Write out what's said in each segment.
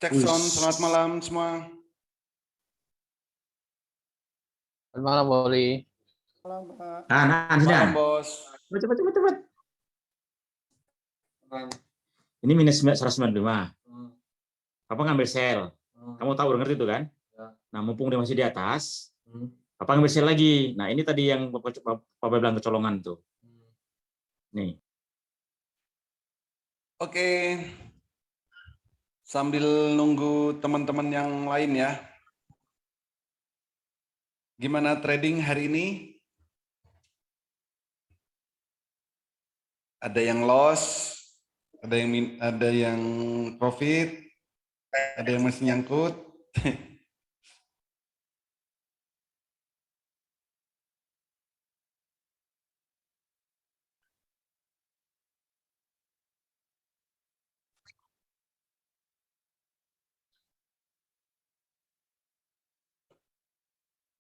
Cek sound, selamat malam semua. Selamat malam, Boli. Malam, Pak. Nah, Malam, Bos. Cepat. Ini minus 195. Papa ngambil sel. Kamu tahu, udah ngerti itu kan? Nah, mumpung dia masih di atas, Papa ngambil sel lagi. Nah, ini tadi yang Papa bilang kecolongan tuh. Nih. Oke. Sambil nunggu teman-teman yang lain ya. Gimana trading hari ini? Ada yang loss, ada yang profit, ada yang masih nyangkut.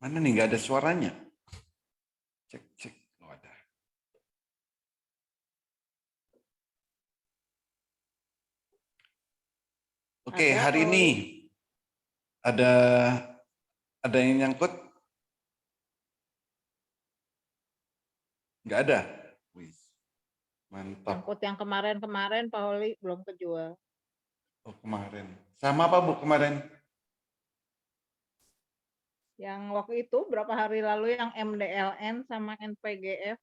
Mana nih, nggak ada suaranya? Cek. Oh, ada. Oke, hari ini ada yang nyangkut? Nggak ada. Wih, mantap. Nyangkut yang kemarin Pak Holi belum kejual. Oh, kemarin. Sama apa Bu kemarin? Yang waktu itu berapa hari lalu yang MDLN sama NPGF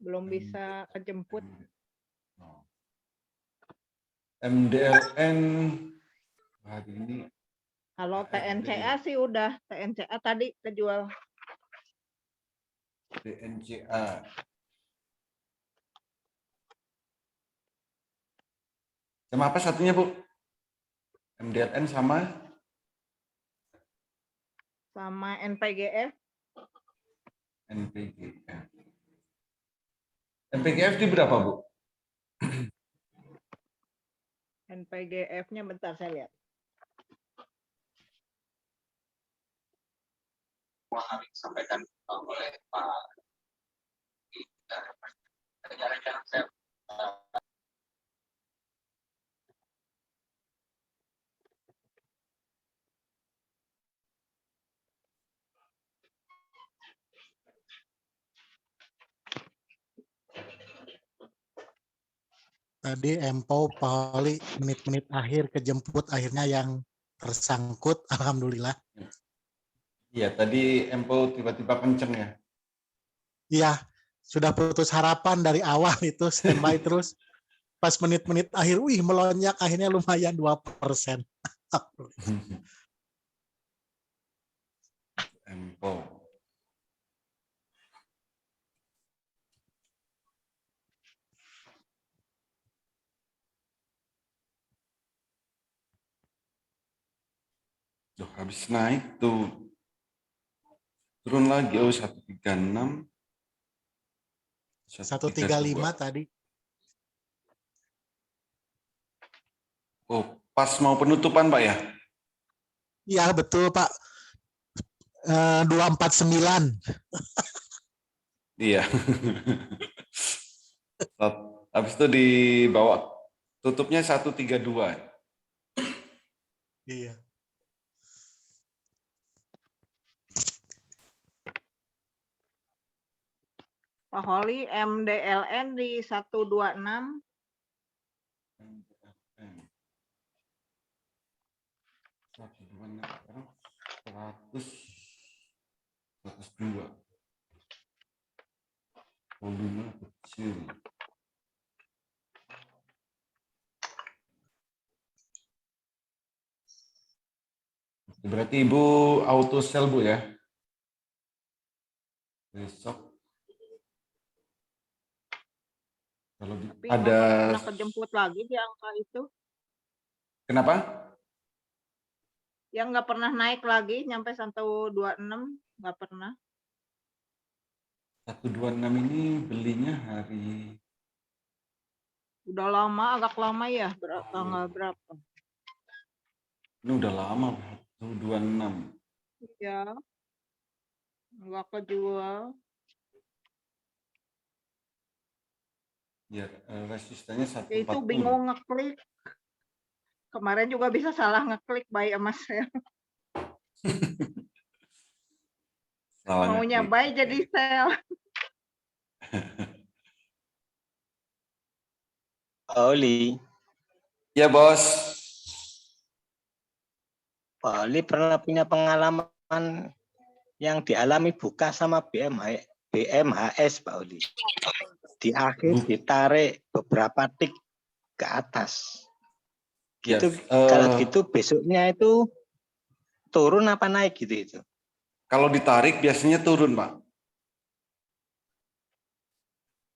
belum bisa kejemput. MDLN hari ini. Kalau TNCA sih udah, TNCA tadi kejual. TNCA. Sama apa satunya Bu? MDLN sama NPGF. NPGF. NPGF di berapa Bu? NPGF-nya bentar saya lihat. Sampaikan oleh Pak. Tadi Empo Poli menit-menit akhir kejemput, akhirnya yang tersangkut, alhamdulillah. Iya, tadi Empo tiba-tiba kenceng ya. Iya, sudah putus harapan dari awal itu, standby terus. Pas menit-menit akhir, wih melonjak, akhirnya lumayan 2%. Empo. Duh, habis naik tuh. Turun lagi, oh 136. 135 tadi. Oh, pas mau penutupan Pak ya? Iya betul Pak. 249. Iya. Habis itu dibawa tutupnya 132. Iya. Pak Holi MDLN di 126. 102. Volume kecil. Berarti Ibu auto sell Bu ya? Besok. Kalau Tapi ada nggak pernah kejemput lagi di angka itu. Kenapa? Yang nggak pernah naik lagi nyampe 126, nggak pernah. 126 ini belinya hari Udah lama, agak lama ya, tanggal berapa? ini udah lama 126. Iya, nggak kejual. Ya, resistennya Ya itu 140. bingung ngeklik. Kemarin juga bisa salah ngeklik buy sama sell. Salah Maunya ngeklik. buy jadi sell. Pak Oli, Ya, Bos. Pak Oli pernah punya pengalaman yang dialami buka sama BMHS, Pak Oli. Di akhir ditarik beberapa tik ke atas. Ya, Gitu, kalau gitu besoknya itu turun apa naik gitu itu? kalau ditarik biasanya turun, Pak.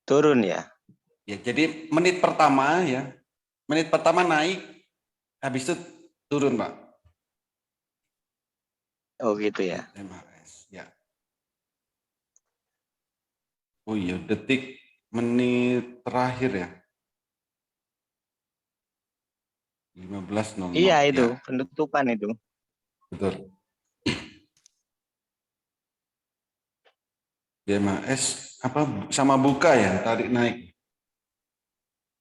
Turun ya. Ya, jadi menit pertama ya. Menit pertama naik, habis itu turun, Pak. Oh gitu ya. MHS, ya. Oh iya, detik menit terakhir ya. 15.00. Iya itu ya, penutupan itu. betul. BMHS apa sama buka ya, tarik naik.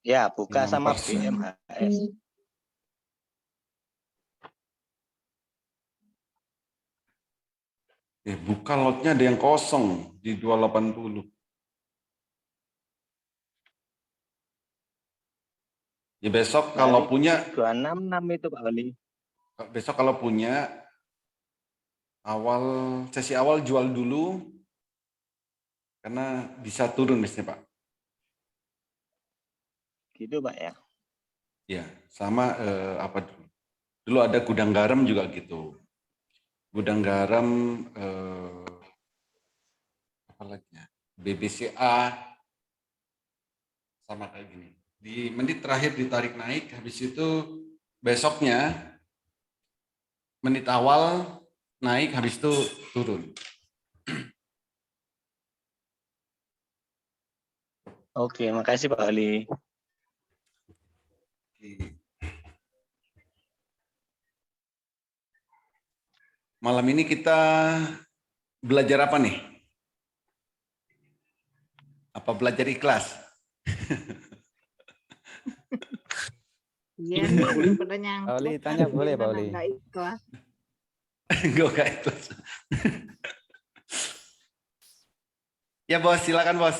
Ya buka sama 5%. BMHS. Buka lotnya ada yang kosong di 280. Ya besok kalau Dari punya 266 itu Pak Oli. besok kalau punya sesi awal jual dulu karena bisa turun biasanya, Pak. Gitu Pak ya. Ya, sama apa dulu? Dulu ada gudang garam juga gitu. Gudang garam apa lagi ya? BBCA sama kayak gini. Di menit terakhir ditarik naik, habis itu besoknya menit awal naik, habis itu turun. Oke, makasih Pak Oli. Malam ini kita belajar apa nih? Apa belajar ikhlas? Iya nih, daripada nyangkut. Oli tanya boleh, Pak gimana Oli? nggak ikhlas. Enggak ikhlas. Ya bos, silakan bos.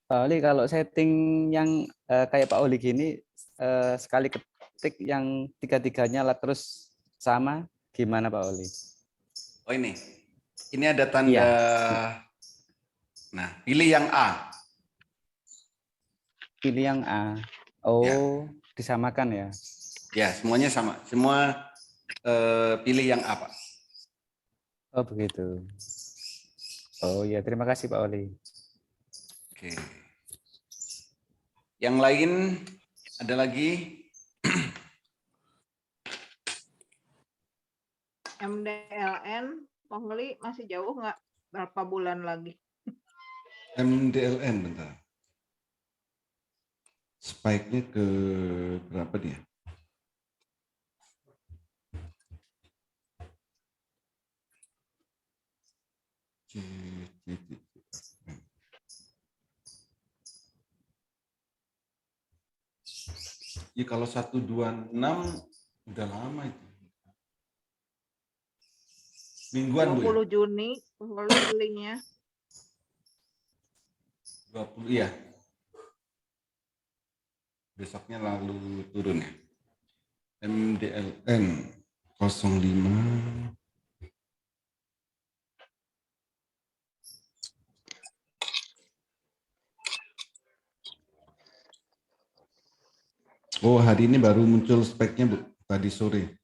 Pak Oli, kalau setting yang kayak Pak Oli gini, sekali ketik yang tiga-tiganya lah terus sama, gimana Pak Oli? Oh ini ada tanda. Iya. Nah, pilih yang A. Pilih yang A. Oh, Ya. disamakan ya? Ya, semuanya sama. Semua pilih yang A, Pak. Oh begitu. Oh ya, terima kasih Pak Oli. Oke. Yang lain ada lagi? MDLN, Pak Oli masih jauh nggak? Berapa bulan lagi? MDLN, bentar. Spike-nya ke berapa dia? Ya kalau 126 udah lama itu. Mingguan Bu ya? 20 Juni, Pak Oli belinya. 20 ya. Besoknya lalu turun ya. MDLN 05. Oh, hari ini baru muncul speknya Bu, tadi sore.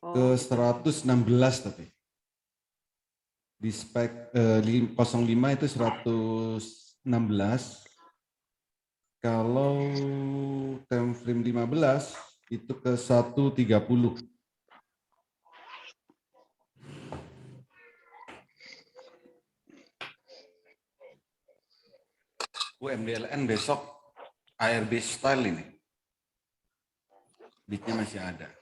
Ke 116 tapi. Di spek 05 itu 116. Kalau time frame 15 itu ke 130. MDLN besok ARB style ini. Bitnya masih ada.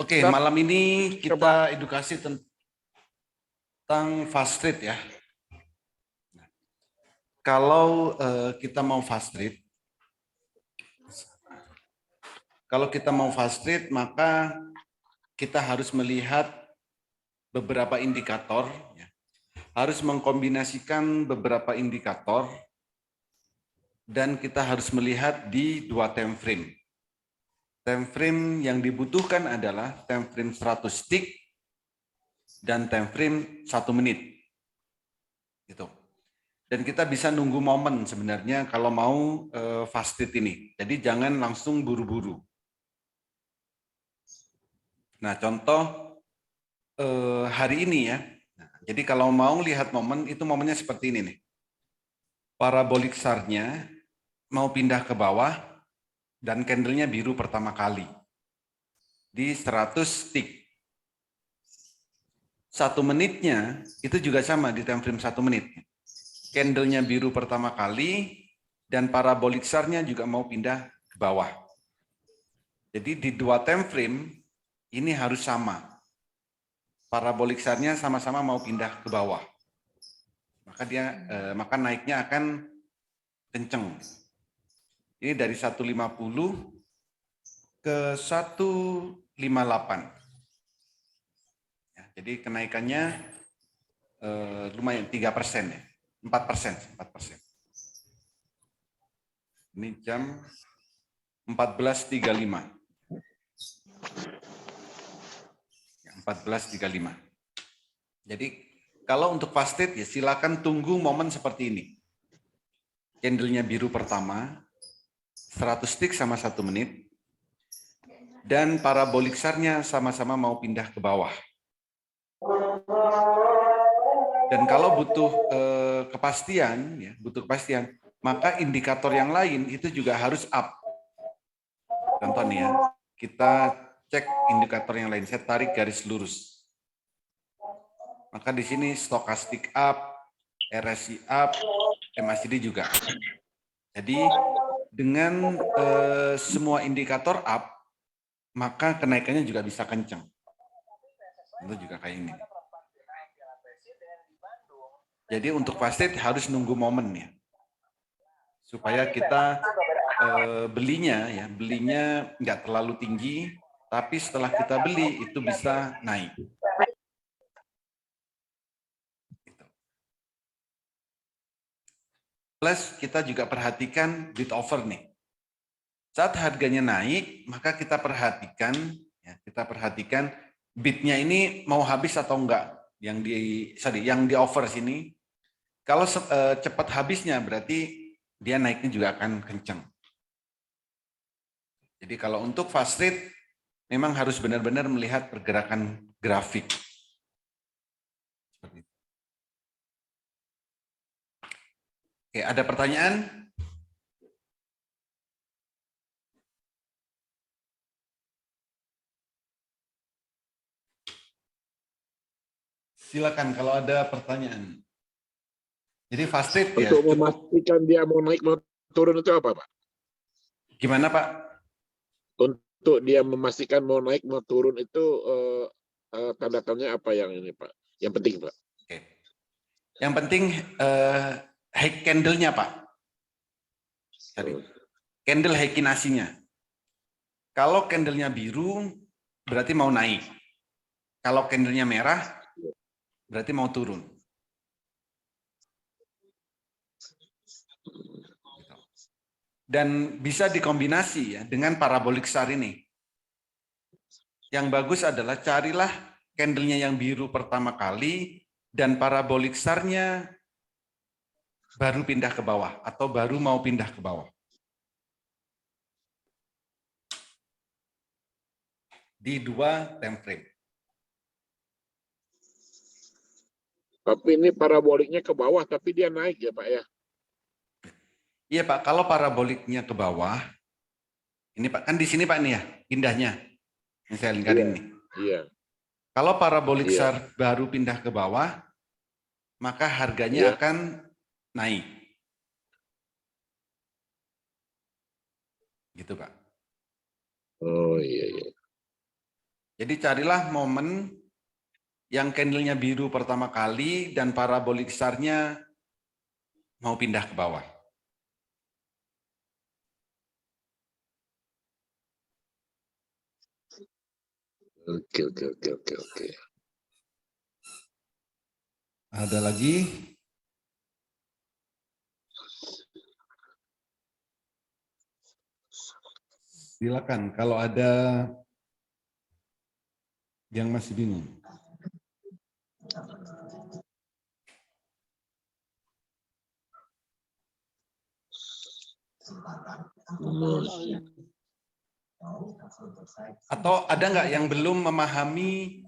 Oke, malam ini kita edukasi tentang fast rate ya. Kalau kita mau fast rate, maka kita harus melihat beberapa indikator, ya. Harus mengkombinasikan beberapa indikator, dan kita harus melihat di 2 time frame. Time frame yang dibutuhkan adalah time frame 100 tick dan time frame 1 menit. Gitu. Dan kita bisa nunggu momen sebenarnya kalau mau fast rate ini. Jadi jangan langsung buru-buru. Nah, contoh hari ini ya. Nah, jadi kalau mau lihat momen, itu momennya seperti ini nih. Parabolik SAR-nya mau pindah ke bawah dan candlenya biru pertama kali di 100 tick. 1 menitnya itu juga sama di time frame 1 menit. Candlenya biru pertama kali dan parabolik SAR-nya juga mau pindah ke bawah. Jadi di 2 time frame ini harus sama. Parabolik SAR-nya sama-sama mau pindah ke bawah. Maka naiknya akan kenceng. Ini dari 150 ke 158. Ya, jadi kenaikannya lumayan 3% ya. 4%. Ini jam 14.35. Ya, 14.35. Jadi kalau untuk fast rate ya silakan tunggu momen seperti ini. Candlenya biru pertama, 100 tick sama 1 menit, dan parabolik SAR-nya sama-sama mau pindah ke bawah. Dan kalau butuh kepastian, maka indikator yang lain itu juga harus up. Contoh nih ya, kita cek indikator yang lain. Saya tarik garis lurus. Maka di sini stokastik up, RSI up, MACD juga. Jadi dengan semua indikator up, maka kenaikannya juga bisa kencang. Itu juga kayak ini. Jadi untuk fast rate harus nunggu momen ya, supaya kita belinya nggak terlalu tinggi, tapi setelah kita beli itu bisa naik. Plus kita juga perhatikan bid offer nih. Saat harganya naik, maka kita perhatikan bidnya ini mau habis atau enggak. Yang di offer sini. Kalau cepat habisnya berarti dia naiknya juga akan kencang. Jadi kalau untuk fast rate memang harus benar-benar melihat pergerakan grafik. Oke, ada pertanyaan? Silakan kalau ada pertanyaan. Jadi fast rate ya. Untuk memastikan dia mau naik mau turun itu apa, Pak? Gimana, Pak? Untuk dia memastikan mau naik mau turun itu tanda-tandanya apa yang ini, Pak? Yang penting, Pak. Oke. Yang penting high candle-nya, Pak. Tadi. Candle Heikinasinya. Kalau candle-nya biru berarti mau naik. Kalau candle-nya merah berarti mau turun. Dan bisa dikombinasi ya dengan parabolik SAR ini. Yang bagus adalah carilah candle-nya yang biru pertama kali dan parabolik SAR-nya baru pindah ke bawah atau baru mau pindah ke bawah. Di 2 time frame. Tapi ini paraboliknya ke bawah tapi dia naik ya, Pak ya? Iya Pak, kalau paraboliknya ke bawah, ini Pak, kan di sini Pak nih ya, pindahnya. Yang saya lingkarin nih. Iya. Kalau parabolik SAR baru pindah ke bawah, maka harganya akan naik. Gitu Pak. Oh iya. Jadi carilah momen yang candlenya biru pertama kali dan parabolik SAR-nya mau pindah ke bawah. Oke. Ada lagi? Silakan kalau ada yang masih bingung. Atau ada nggak yang belum memahami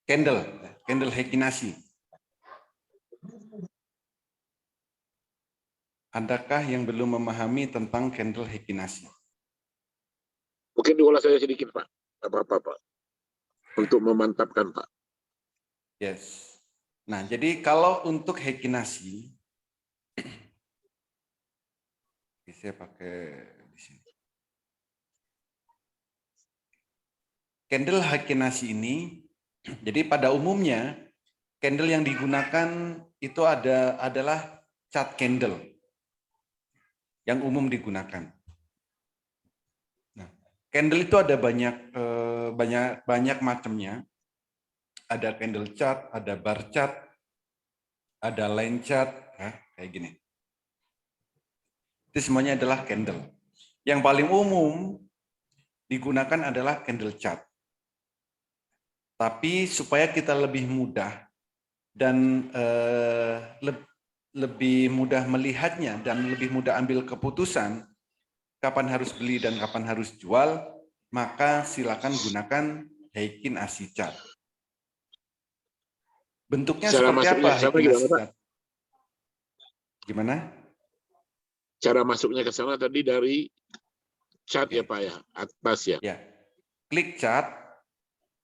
candle Heikinasi? Adakah yang belum memahami tentang candle Heikinasi? Mungkin diulas saya sedikit, Pak. Apa-apa, Pak. Untuk memantapkan, Pak. Yes. Nah, jadi kalau untuk Heikinasi, saya pakai di sini. Candle Heikinasi ini, jadi pada umumnya candle yang digunakan itu adalah chart candle yang umum digunakan. Nah, candle itu ada banyak macamnya. Ada candle chart, ada bar chart, ada line chart, ya, kayak gini. Itu semuanya adalah candle. Yang paling umum digunakan adalah candle chart. Tapi supaya kita lebih mudah dan lebih mudah melihatnya dan lebih mudah ambil keputusan kapan harus beli dan kapan harus jual, maka silakan gunakan Heikin-Ashi chart. Bentuknya Cara seperti apa Heikin-Ashi chart? Gimana? Cara masuknya ke sana tadi dari chart ya, Pak ya, atas ya. Ya. Klik chart,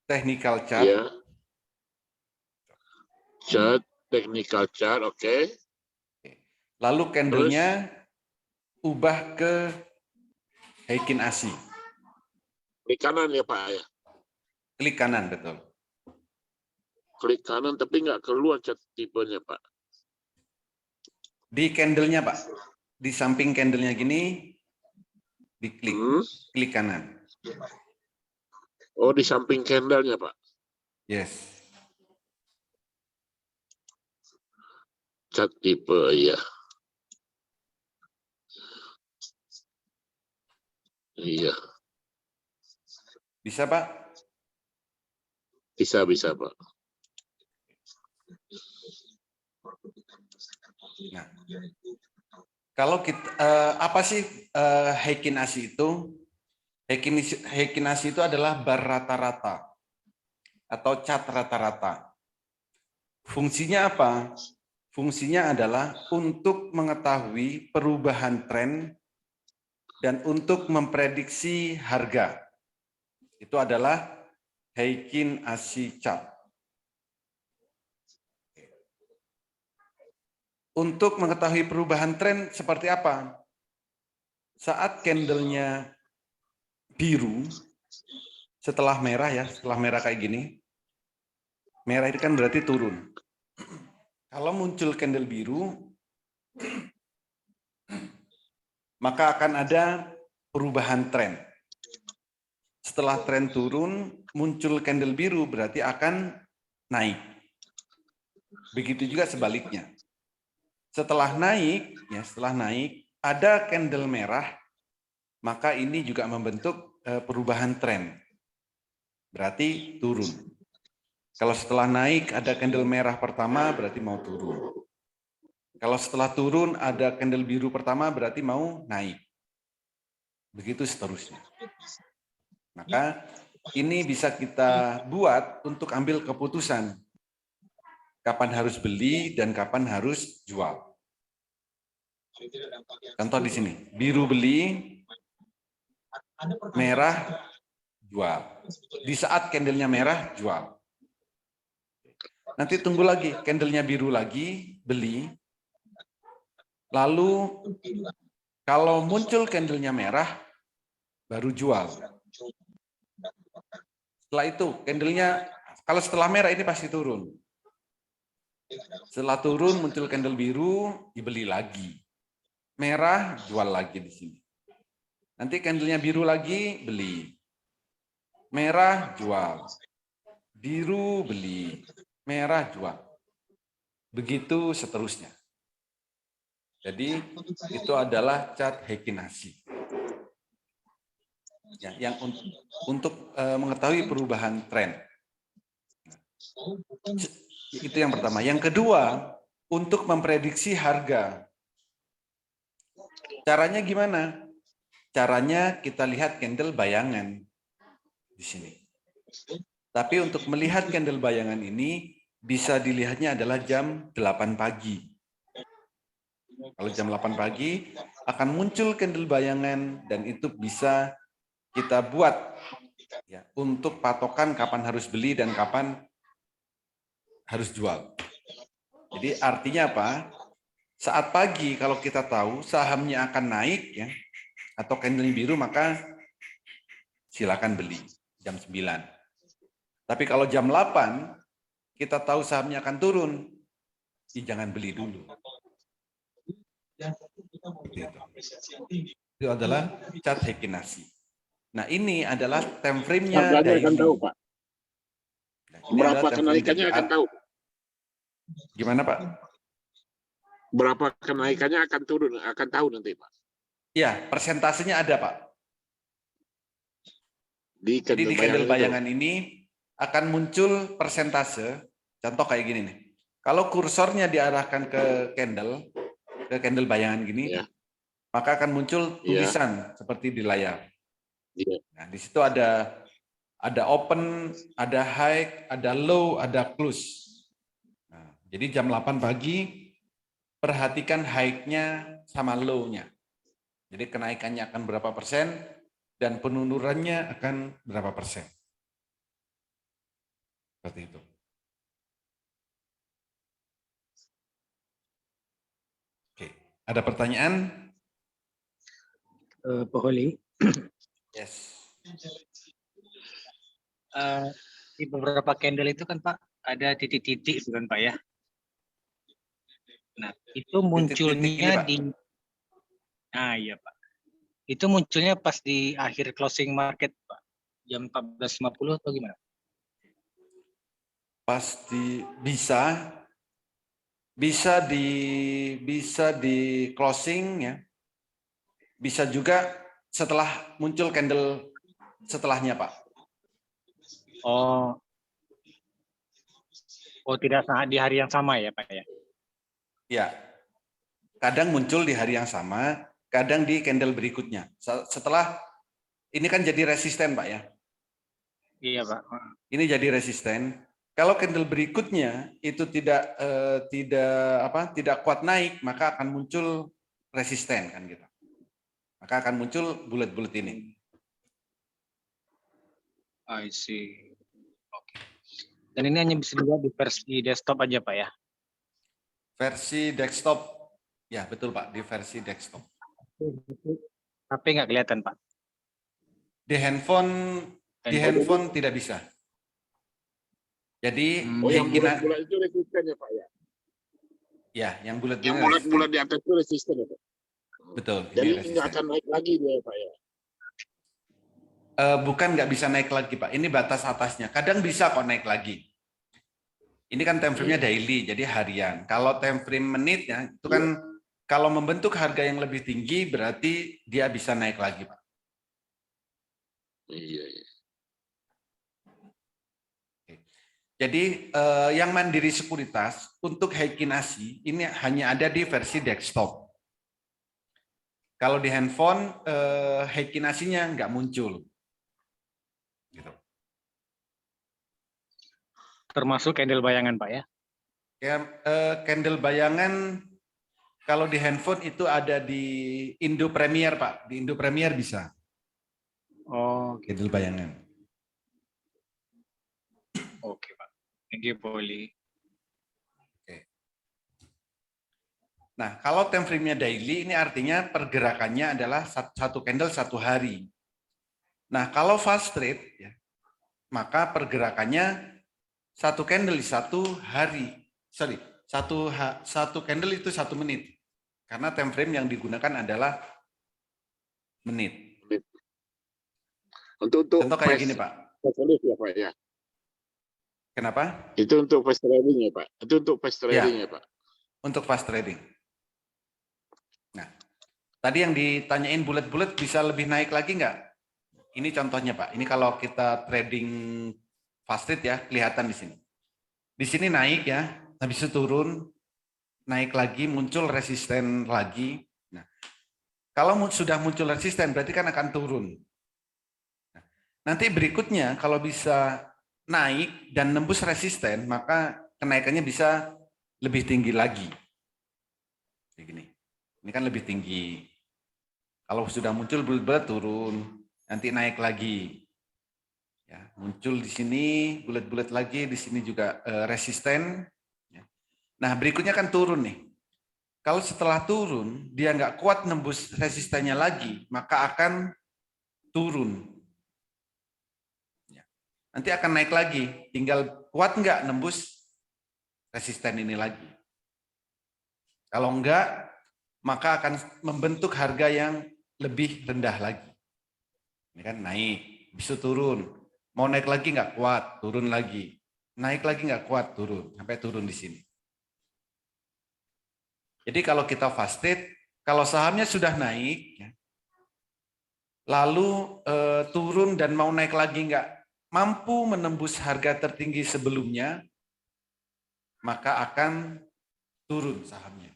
technical chart. Ya. Chart, technical chart, oke. Lalu candlenya ubah ke Heikin-Ashi. Klik kanan ya, Pak ya. Klik kanan, betul. Klik kanan tapi nggak keluar chart tipenya, Pak. Di candlenya, Pak. Di samping candlenya gini, diklik. Klik kanan. Oh, di samping candlenya, Pak. Yes. Chart tipe, ya. Iya. Bisa, Pak? Bisa, Pak. Nah, kalau kita apa sih Heikin-Ashi itu? Heikin-Ashi itu adalah bar rata-rata atau chart rata-rata. Fungsinya apa? Fungsinya adalah untuk mengetahui perubahan tren dan untuk memprediksi harga. Itu adalah Heikin-Ashi chart. Untuk mengetahui perubahan tren seperti apa? Saat candlenya biru, setelah merah ya, setelah merah kayak gini, merah itu kan berarti turun. Kalau muncul candle biru, maka akan ada perubahan tren. Setelah tren turun, muncul candle biru berarti akan naik. Begitu juga sebaliknya. Setelah naik, ada candle merah, maka ini juga membentuk perubahan tren. Berarti turun. Kalau setelah naik ada candle merah pertama, berarti mau turun. Kalau setelah turun ada candle biru pertama, berarti mau naik. Begitu seterusnya. Maka ini bisa kita buat untuk ambil keputusan. Kapan harus beli dan kapan harus jual. Contoh di sini, biru beli, merah jual. Di saat candlenya merah, jual. Nanti tunggu lagi, candlenya biru lagi, beli. Lalu kalau muncul candlenya merah, baru jual. Setelah itu candlenya, kalau setelah merah ini pasti turun. Setelah turun muncul candle biru, dibeli lagi. Merah, jual lagi di sini. Nanti candlenya biru lagi, beli. Merah, jual. Biru, beli. Merah, jual. Begitu seterusnya. Jadi itu adalah chart Heikin Ashi. Ya, yang untuk mengetahui perubahan tren. Itu yang pertama. Yang kedua, untuk memprediksi harga. Caranya gimana? Caranya kita lihat candle bayangan di sini. Tapi untuk melihat candle bayangan ini bisa dilihatnya adalah jam 8 pagi. Kalau jam 8 pagi akan muncul candle bayangan dan itu bisa kita buat ya, untuk patokan kapan harus beli dan kapan harus jual. Jadi artinya apa? Saat pagi kalau kita tahu sahamnya akan naik ya atau candle biru maka silakan beli jam 9. Tapi kalau jam 8 kita tahu sahamnya akan turun, jangan beli dulu. Itu adalah chart Heikin Ashi. Nah, ini adalah time frame-nya Harganya akan tahu, daily. Pak. Nah, ini Berapa adalah time frame kenaikannya daily. akan tahu. Gimana, Pak? Berapa kenaikannya akan turun, akan tahu nanti, Pak. Ya, persentasenya ada, Pak. Jadi di candle bayangan ini akan muncul persentase. Contoh kayak gini nih. Kalau kursornya diarahkan ke candle bayangan gini, Ya. maka akan muncul tulisan seperti di layar. Iya. Nah, di situ ada open, ada high, ada low, ada close. Nah, jadi jam 8 pagi perhatikan high-nya sama low-nya. Jadi kenaikannya akan berapa persen dan penururannya akan berapa persen. Seperti itu. Oke, ada pertanyaan? Pak Holi, Yes. di beberapa candle itu kan Pak ada titik-titik itu kan Pak ya. Nah itu munculnya Titik-titik ini, Pak. Nah iya Pak, itu munculnya pas di akhir closing market Pak, jam 14.50 atau gimana? Pasti bisa di closing ya. Bisa juga setelah muncul candle setelahnya, Pak. Oh tidak saat di hari yang sama ya Pak ya? Ya. Kadang muncul di hari yang sama, kadang di candle berikutnya. Setelah ini kan jadi resisten, Pak ya. Iya Pak. Ini jadi resisten. Kalau candle berikutnya itu tidak kuat naik, maka akan muncul resisten kan gitu. Maka akan muncul bulat-bulat ini. I see. Oke. Dan ini hanya bisa dilihat di versi desktop aja Pak ya? Versi desktop, ya betul Pak, di versi desktop. HP nggak kelihatan Pak? Di handphone tidak bisa. Jadi yang bulat-bulat itu resisten ya Pak ya? Ya, yang bulat Yang bulat-bulat di atas itu resisten ya Pak? Betul. Jadi nggak akan naik lagi dia Pak ya? Bukan nggak bisa naik lagi Pak, ini batas atasnya. Kadang bisa kok naik lagi. Ini kan time frame-nya daily, jadi harian. Kalau time frame menitnya, itu kan kalau membentuk harga yang lebih tinggi, berarti dia bisa naik lagi Pak. Iya. Jadi yang mandiri sekuritas untuk Heikin Ashi ini hanya ada di versi desktop. Kalau di handphone Heikin Ashi-nya nggak muncul. Gitu. Termasuk candle bayangan Pak ya? Candle bayangan kalau di handphone itu ada di Indo Premier Pak. Di Indo Premier bisa. Oh, candle bayangan. Oke Pak. Thank you Poli. Oke. Nah, kalau time frame-nya daily ini artinya pergerakannya adalah satu candle satu hari. Nah, kalau fast trade ya. maka pergerakannya satu candle di satu hari. Sorry, satu candle itu 1 menit. Karena time frame yang digunakan adalah menit. Untuk Contoh kayak fast gini, Pak. ya Pak ya. Kenapa? Itu untuk fast trading ya Pak. Itu untuk fast trading ya Pak. Untuk fast trading. Nah, tadi yang ditanyain bulat-bulat bisa lebih naik lagi nggak? Ini contohnya Pak. Ini kalau kita trading fast trade ya, kelihatan di sini. Di sini naik ya, habis itu turun, naik lagi, muncul resisten lagi. Nah, kalau sudah muncul resisten berarti kan akan turun. Nah, nanti berikutnya kalau bisa naik dan nembus resisten, maka kenaikannya bisa lebih tinggi lagi. Kayak gini. Ini kan lebih tinggi. Kalau sudah muncul bulat-bulat turun, nanti naik lagi. Ya, muncul di sini bulat-bulat lagi, di sini juga resisten. Ya. Nah, berikutnya kan turun nih. Kalau setelah turun, dia nggak kuat nembus resistennya lagi, maka akan turun. Ya. Nanti akan naik lagi, tinggal kuat nggak nembus resisten ini lagi. Kalau enggak, maka akan membentuk harga yang lebih rendah lagi. Ini kan naik, bisa turun. Mau naik lagi nggak kuat, turun lagi. Naik lagi nggak kuat, turun. Sampai turun di sini. Jadi kalau kita fast trade, kalau sahamnya sudah naik, ya, lalu turun dan mau naik lagi nggak mampu menembus harga tertinggi sebelumnya, maka akan turun sahamnya.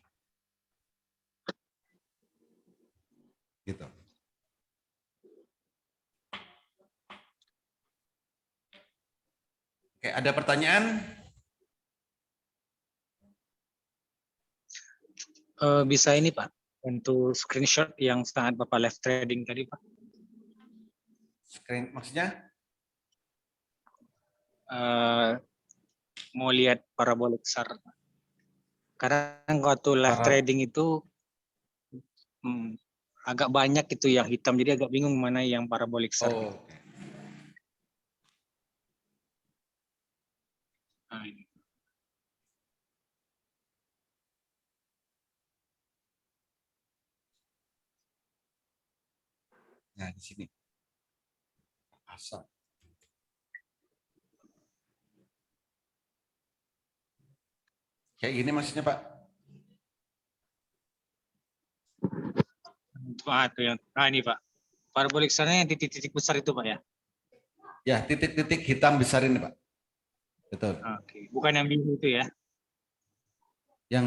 Gitu. Oke, ada pertanyaan? Bisa ini Pak, untuk screenshot yang saat Bapak live trading tadi Pak. Screen maksudnya? Mau lihat parabolic SAR. Kadang waktu live trading itu agak banyak itu yang hitam, jadi agak bingung mana yang parabolic SAR. Oh, gitu. Nah, ini. Nah, di sini. Asal. Kayak gini maksudnya, Pak? Itu yang ini Pak. Parabolic SAR-nya yang titik-titik besar itu Pak ya? Ya, titik-titik hitam besar ini, Pak. Betul. Oke. Bukan yang biru itu ya? Yang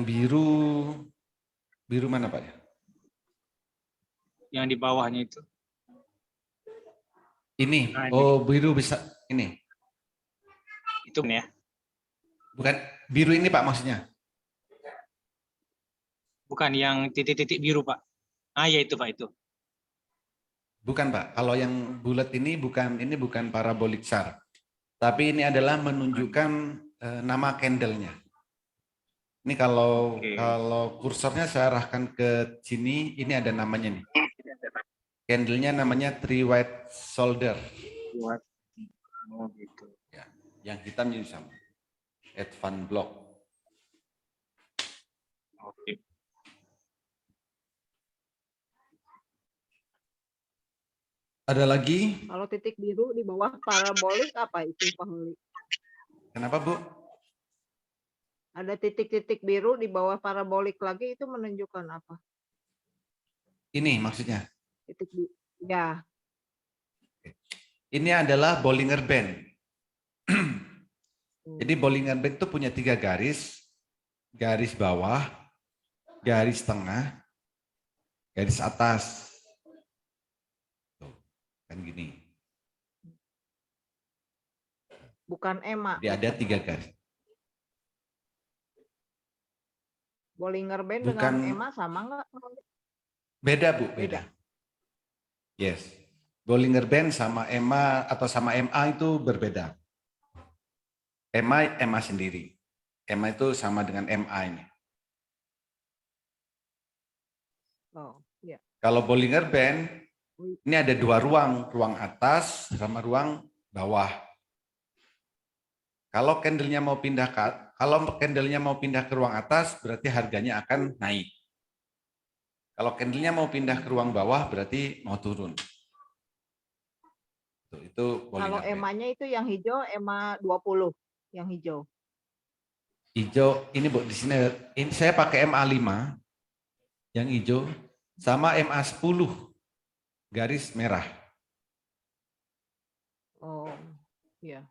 biru mana, Pak? Yang di bawahnya itu. Ini, oh biru bisa, ini. Itu ya? Bukan, biru ini Pak maksudnya? Bukan yang titik-titik biru Pak. Ah ya itu Pak itu. Bukan Pak, kalau yang bulat ini bukan parabolic SAR. Tapi ini adalah menunjukkan nama candle-nya. Ini kalau kursornya saya arahkan ke sini, ini ada namanya nih. Candle-nya namanya three white shoulder. Oh gitu. Ya, yang hitam ini sama. Advance block. Oke. Ada lagi? Kalau titik biru di bawah parabolik apa itu Pak Huli? Kenapa Bu? Ada titik-titik biru di bawah parabolik lagi itu menunjukkan apa? Ini maksudnya? Titik biru. Ya. Ini adalah Bollinger Band. Jadi Bollinger Band itu punya 3 garis. Garis bawah, garis tengah, garis atas. Tuh, kan gini. Bukan EMA. Jadi ada 3 garis. Bollinger Band dengan EMA sama nggak? Beda Bu, beda. Yes. Bollinger Band sama EMA atau sama MA itu berbeda. EMA sendiri. EMA itu sama dengan MA ini. Oh, ya. Kalau Bollinger Band, ini ada 2 ruang, ruang atas sama ruang bawah. Kalau candlenya mau pindah ke ruang atas, berarti harganya akan naik. Kalau candlenya mau pindah ke ruang bawah, berarti mau turun. Itu Kalau Bollinger Band. EMA-nya itu yang hijau, EMA 20 yang hijau. Hijau ini Bu, di sini ini saya pakai MA5 yang hijau sama MA10 garis merah. Oh, iya.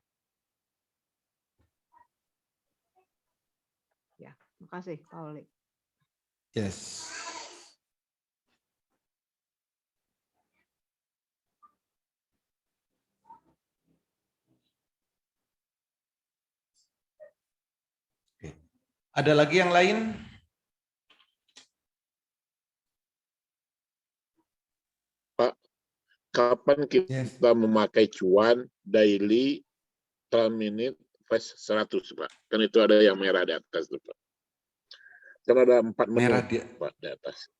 Ya, makasih Pak Oli. Yes. Oke. Ada lagi yang lain? Pak, kapan kita memakai cuan daily, 10 minute, flash 100, Pak? Kan itu ada yang merah di atas tuh, Pak. Kan ada 4 menu, Merah di, Pak, di atas.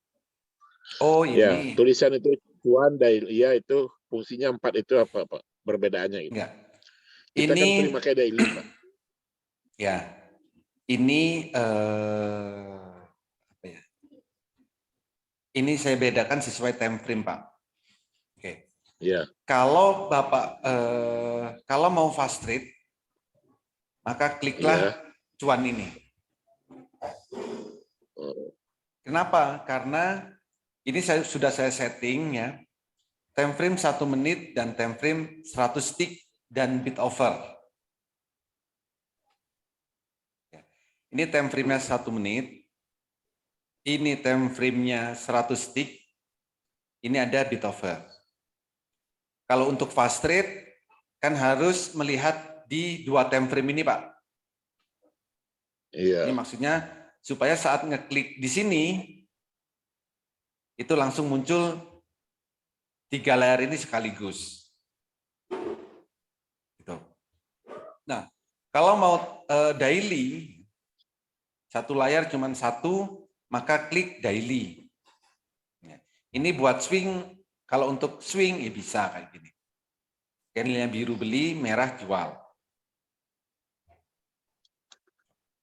oh Ya, ini. tulisan itu cuan daily, ya itu fungsinya 4 itu apa, Pak? Perbedaannya gitu. Enggak. Kita Ini kan sering pakai daily, Pak. ya. Ini apa ya? Ini saya bedakan sesuai time frame, Pak. Oke. Ya. Kalau Bapak kalau mau fast trade, maka kliklah cuan ini. Kenapa? Karena ini sudah saya setting ya. Time frame 1 menit dan time frame 100 tick dan bid offer. Ini time frame-nya 1 menit. Ini time frame-nya 100 tick. Ini ada bid offer. Kalau untuk fast trade kan harus melihat di 2 time frame ini, Pak. Iya. Ini maksudnya supaya saat ngeklik di sini itu langsung muncul 3 layar ini sekaligus. Gitu. Nah, kalau mau daily, 1 layar cuma 1, maka klik daily. Ini buat swing, kalau untuk swing ya bisa kayak gini. Candlenya biru beli, merah jual.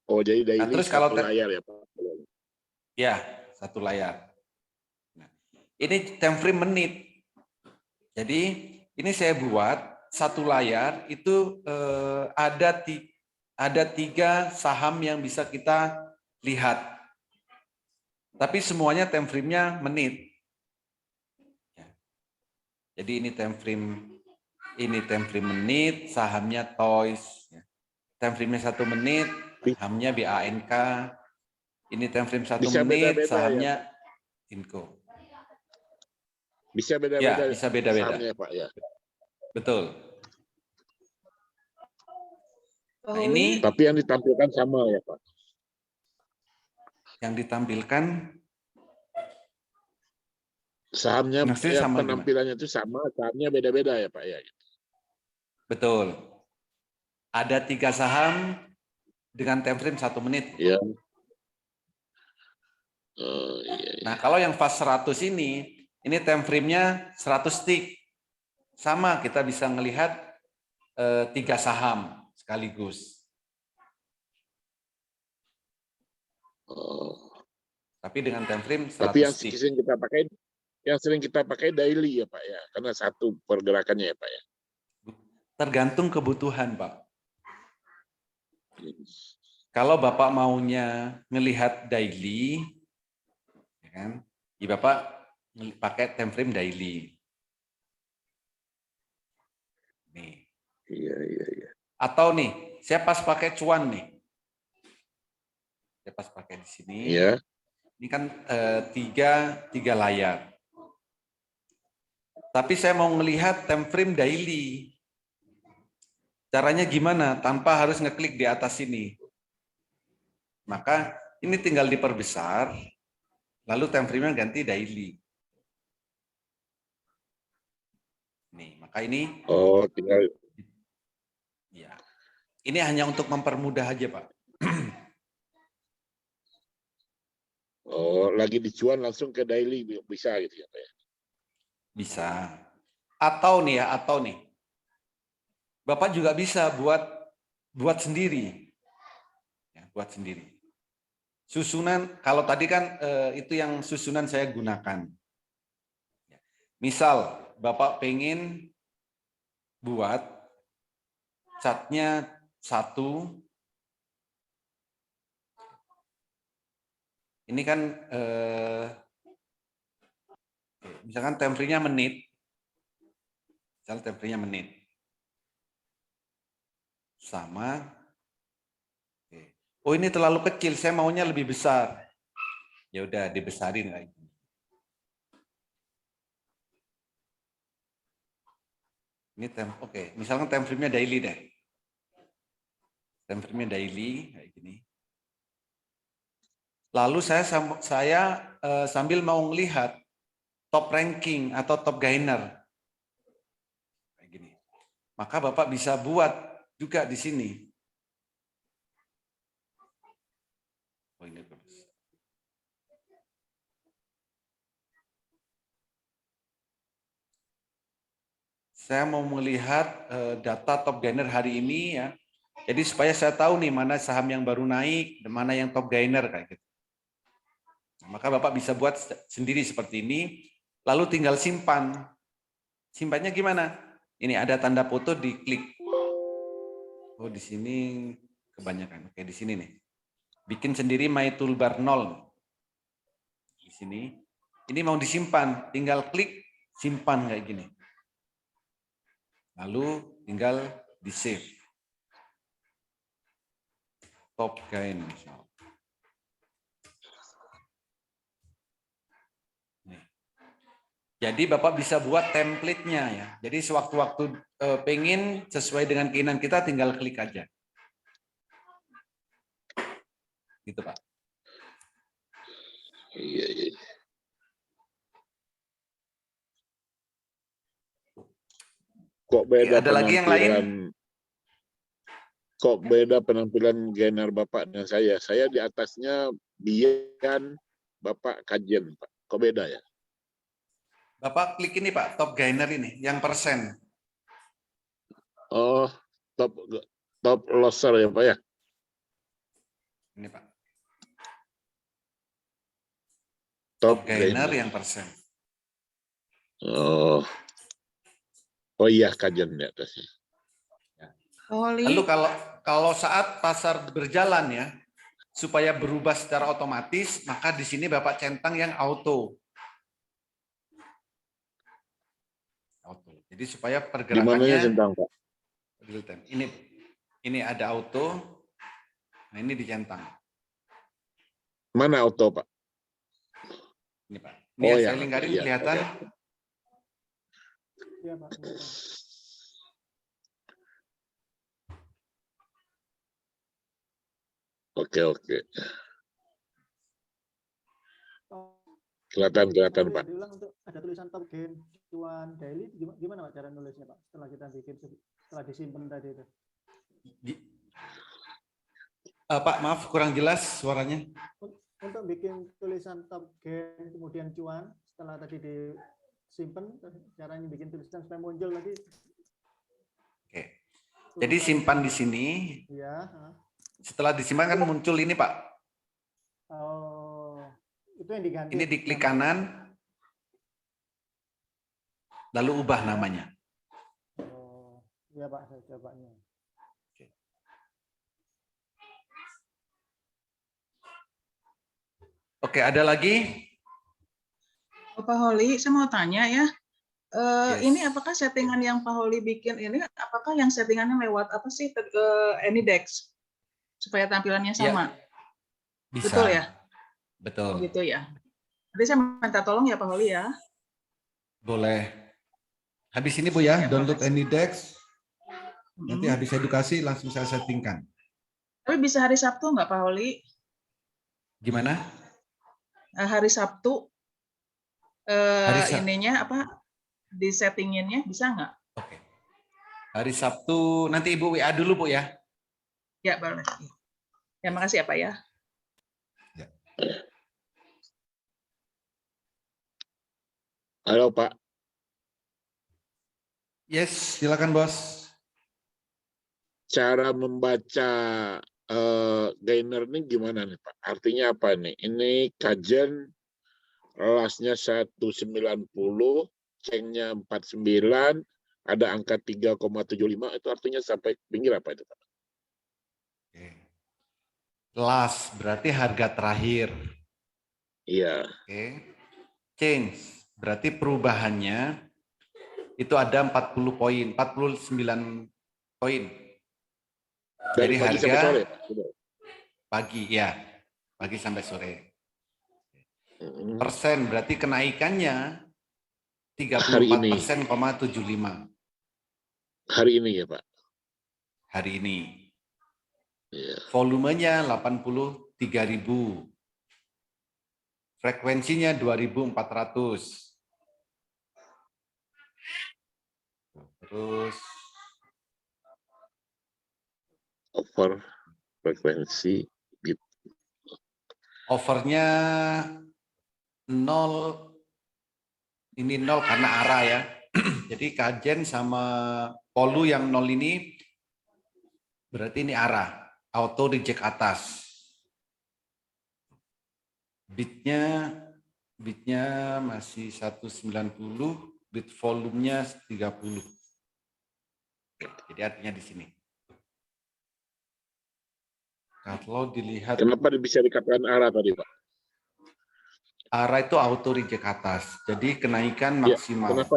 Oh, jadi daily terus kalau 1 layar ya, Pak? Ya, 1 layar. Nah, ini time frame menit. Jadi ini saya buat 1 layar itu ada 3 saham yang bisa kita lihat. Tapi semuanya time frame-nya menit. Jadi ini time frame menit, sahamnya Toys. Time frame-nya 1 menit, sahamnya BANK. Ini time frame 1 bisa menit, beda-beda sahamnya ya, Inco. Bisa beda-beda. Ya, bisa beda-beda. Sahamnya, Pak, ya. Betul. Nah, ini tapi yang ditampilkan sama ya, Pak. Yang ditampilkan sahamnya maksudnya ya, sama penampilannya itu sama, sahamnya beda-beda ya, Pak ya. Betul. Ada 3 saham dengan time frame 1 menit. Iya. Iya. Nah, kalau yang fast 100 ini time frame-nya 100 tick. Sama, kita bisa melihat 3 saham sekaligus. Tapi dengan time frame 100 Tapi yang tick. sering kita pakai daily ya, Pak ya, karena 1 pergerakannya ya, Pak ya. Tergantung kebutuhan, Pak. Kalau Bapak maunya ngelihat daily, ya kan? Ya Bapak pakai time frame daily. Nih. Iya. Atau nih, saya pas pakai cuan nih. Saya pas pakai di sini. Iya. Ini kan 3 layar. Tapi saya mau melihat time frame daily. Caranya gimana? Tanpa harus ngeklik di atas sini. Maka ini tinggal diperbesar, lalu time frame-nya ganti daily. Nih, maka ini. Oh, tinggal. Ya. Ini hanya untuk mempermudah aja, Pak. Oh, lagi dicuan langsung ke daily bisa gitu ya, Pak ya? Bisa. Atau nih, Bapak juga bisa buat buat sendiri. Ya, buat sendiri. Susunan, kalau tadi kan itu yang susunan saya gunakan. Misal, Bapak pengen buat catnya 1. Ini kan misalkan template-nya menit. Misal template-nya menit. Sama. Oh, ini terlalu kecil, saya maunya lebih besar. Ya udah dibesarin kayak gini. Ini oke, misalkan time frame-nya daily deh. Time frame-nya daily kayak gini. Lalu saya sambil mau melihat top ranking atau top gainer. Kayak gini. Maka Bapak bisa buat juga di sini. Oh, ini bagus. Saya mau melihat data top gainer hari ini ya. Jadi supaya saya tahu nih mana saham yang baru naik dan mana yang top gainer kayak gitu. Maka Bapak bisa buat sendiri seperti ini, lalu tinggal simpan. Simpannya gimana? Ini ada tanda foto, diklik. Oh, di sini kebanyakan. Oke, di sini nih. Bikin sendiri my toolbar 0. Di sini. Ini mau disimpan, tinggal klik simpan kayak gini. Lalu tinggal di save. Top gain misalnya. Jadi Bapak bisa buat template-nya ya. Jadi sewaktu-waktu pengen sesuai dengan keinginan kita tinggal klik aja. Gitu Pak. Iya, iya. Kok beda Ada lagi yang lain? Kok beda penampilan gainer Bapak dengan saya? Saya di atasnya Bian, Bapak Kajen, Pak. Kok beda ya? Bapak klik ini Pak, top gainer ini, yang persen. Oh, top losser ya Pak ya? Ini Pak. Top gainer yang persen. Oh. Oh iya, Kajen di atasnya. Lalu kalau saat pasar berjalan ya, supaya berubah secara otomatis, maka di sini Bapak centang yang auto. Jadi supaya pergerakannya centang, Pak? real time. Ini ada auto. Nah, ini dicentang. Mana auto, Pak? Ini Pak. Ini Oh, yang ya, saya lingkarin iya, kelihatan. Iya, Pak. Oke. Kelihatan, Pak. Diulang untuk ada tulisan top gain cuan daily, gimana Pak cara nulisnya Pak? Setelah kita bikin, setelah disimpan tadi itu. Pak, maaf kurang jelas suaranya. Untuk bikin tulisan top gain kemudian cuan, setelah tadi disimpan, caranya bikin tulisan supaya muncul lagi. Oke. Jadi simpan di sini. Iya. Setelah disimpan kan muncul ini Pak. Oh, itu yang diganti. Ini diklik kanan, lalu ubah namanya. Oh, iya Pak, saya cobanya. Oke, ada lagi? Pak Holi, saya mau tanya ya. Yes. Ini apakah settingan yang Pak Holi bikin ini, apakah yang settingannya lewat apa sih AnyDex supaya tampilannya sama? Bisa. Betul ya? Betul. Oh, gitu ya. Nanti saya minta tolong ya Pak Holi ya. Boleh. Habis ini Bu ya, download AnyDex. Nanti habis edukasi langsung saya settingkan. Tapi bisa hari Sabtu nggak Pak Holi? Gimana? Hari Sabtu ininya apa di settinginnya bisa nggak? Oke. Hari Sabtu nanti Ibu WA dulu Bu ya. Ya boleh. Ya makasih ya Pak ya. Ya. Halo Pak. Yes, silakan Bos. cara membaca gainer ini gimana nih Pak? Artinya apa nih? Ini kajian lasnya 190, cengnya 49, ada angka 3,75, itu artinya sampai pinggir apa itu Pak? Oke. Las berarti harga terakhir. Iya. Oke. Change berarti perubahannya itu ada 40 poin, 49 poin. Dari Jadi pagi harga sampai sore Pak? pagi ya, pagi sampai sore. Mm. Persen berarti kenaikannya Hari ini. 34%,75 Hari ini ya Pak? hari ini. Iya. Volumenya 83.000. Frekuensinya 2.400. Terus Over frekuensi gitu. overnya 0, ini 0 karena arah ya. Jadi kajen sama polu yang 0 ini berarti ini arah, auto reject atas. Bitnya masih 190, bit volumenya 30. Jadi artinya di sini. Kalau dilihat Kenapa bisa dikatakan arah tadi Pak? arah itu auto reject atas. Jadi kenaikan Ya, maksimal. kenapa?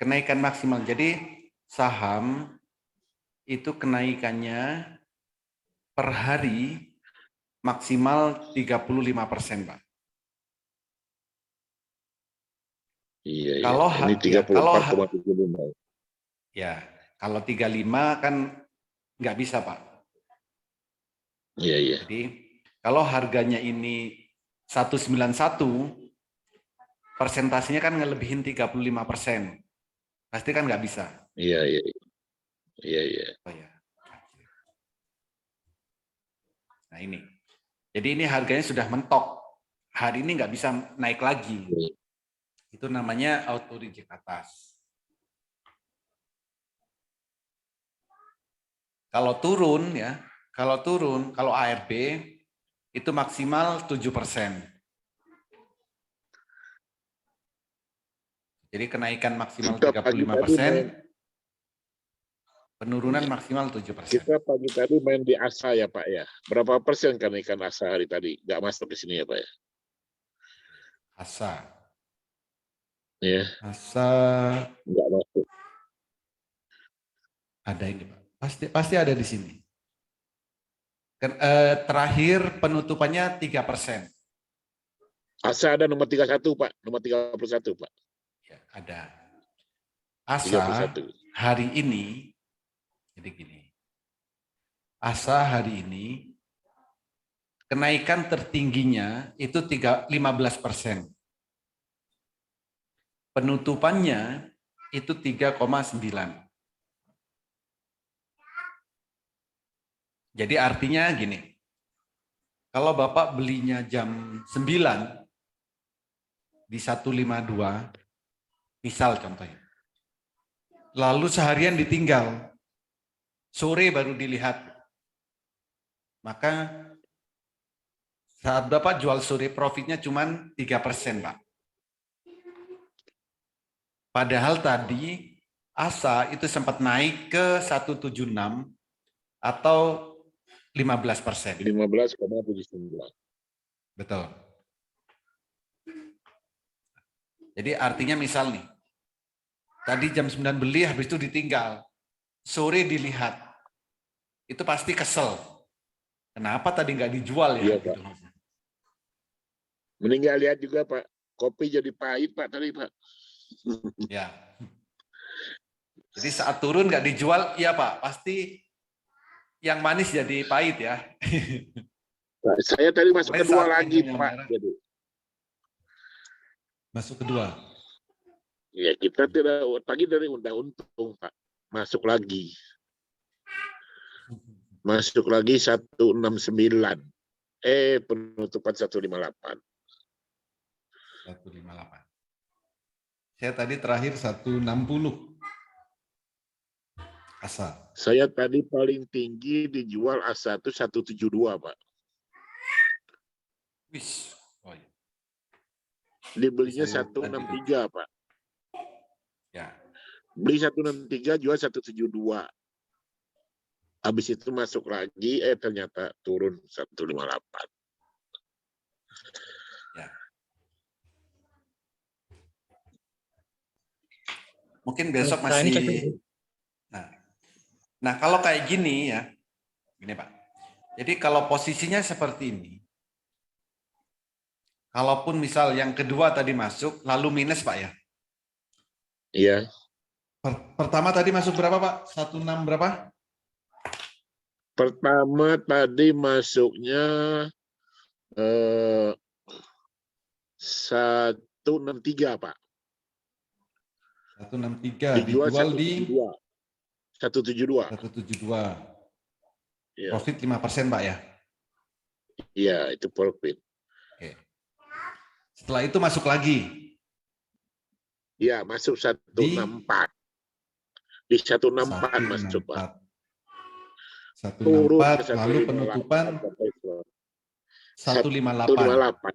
Kenaikan maksimal. Jadi saham itu kenaikannya per hari maksimal 35%, Pak. Iya, Kalau ini 34,75. Ya, kalau 35 kan nggak bisa, Pak. Iya, iya. Jadi kalau harganya ini 191, persentasenya kan ngelebihin 35%. Pasti kan nggak bisa. Iya, iya. Iya, iya. Oh, ya. Nah ini. Jadi ini harganya sudah mentok. Hari ini nggak bisa naik lagi. Itu namanya auto reject atas. Kalau turun ya, kalau ARB itu maksimal 7%. Jadi kenaikan maksimal 35%, penurunan maksimal 7%. Kita pagi tadi main di ASA ya Pak ya. Berapa persen kenaikan ASA hari tadi? Nggak masuk ke sini ya Pak ya? ASA. Ya. ASA. Nggak masuk. Ada ini Pak. Pasti ada di sini. Terakhir penutupannya 3%. ASA ada nomor 31 Pak, nomor 31 Pak. Ya, ada. ASA 31. hari ini, jadi gini. ASA hari ini kenaikan tertingginya itu 15%. Penutupannya itu 3,9. Jadi artinya gini, kalau Bapak belinya jam 9 di 152, misal contohnya, lalu seharian ditinggal, sore baru dilihat, maka saat Bapak jual sore profitnya cuma 3%, Pak. Padahal tadi ASA itu sempat naik ke 176 atau 15%. 15,79. Betul. Jadi artinya misal nih, tadi jam 9 beli, habis itu ditinggal. Sore dilihat. Itu pasti kesel. Kenapa tadi nggak dijual ya? Iya, Pak. Mending nggak lihat juga Pak. Kopi jadi pahit Pak tadi Pak. Ya. Jadi saat turun nggak dijual, iya Pak. Pasti yang manis jadi pahit ya. Saya tadi masuk Mulai kedua saat lagi yang Pak. merah. Jadi. Masuk kedua. Ya kita tidak pagi dari untung Pak. Masuk lagi. Masuk lagi 169. Penutupan 158. 158. Saya tadi terakhir 160. Asa. Saya tadi paling tinggi dijual A1 172, Pak. Wis. Oh, iya. Dibelinya Saya tadi 163, Pak. Ya. Beli 163, jual 172. Habis itu masuk lagi, ternyata turun 158. Ya. Mungkin besok Nah, ini masih. Nah, kalau kayak gini ya, gini Pak. Jadi kalau posisinya seperti ini, kalaupun misal yang kedua tadi masuk, lalu minus Pak ya. Iya. Pertama tadi masuk berapa Pak? 16 berapa? Pertama tadi masuknya 163, Pak. 163 Dijual dijual di 172. 172. Iya. Profit 5% Pak ya. Iya, itu profit. Oke. Setelah itu masuk lagi. Iya, masuk 164. Di 164 masuk, Pak. 164 lalu penutupan 158.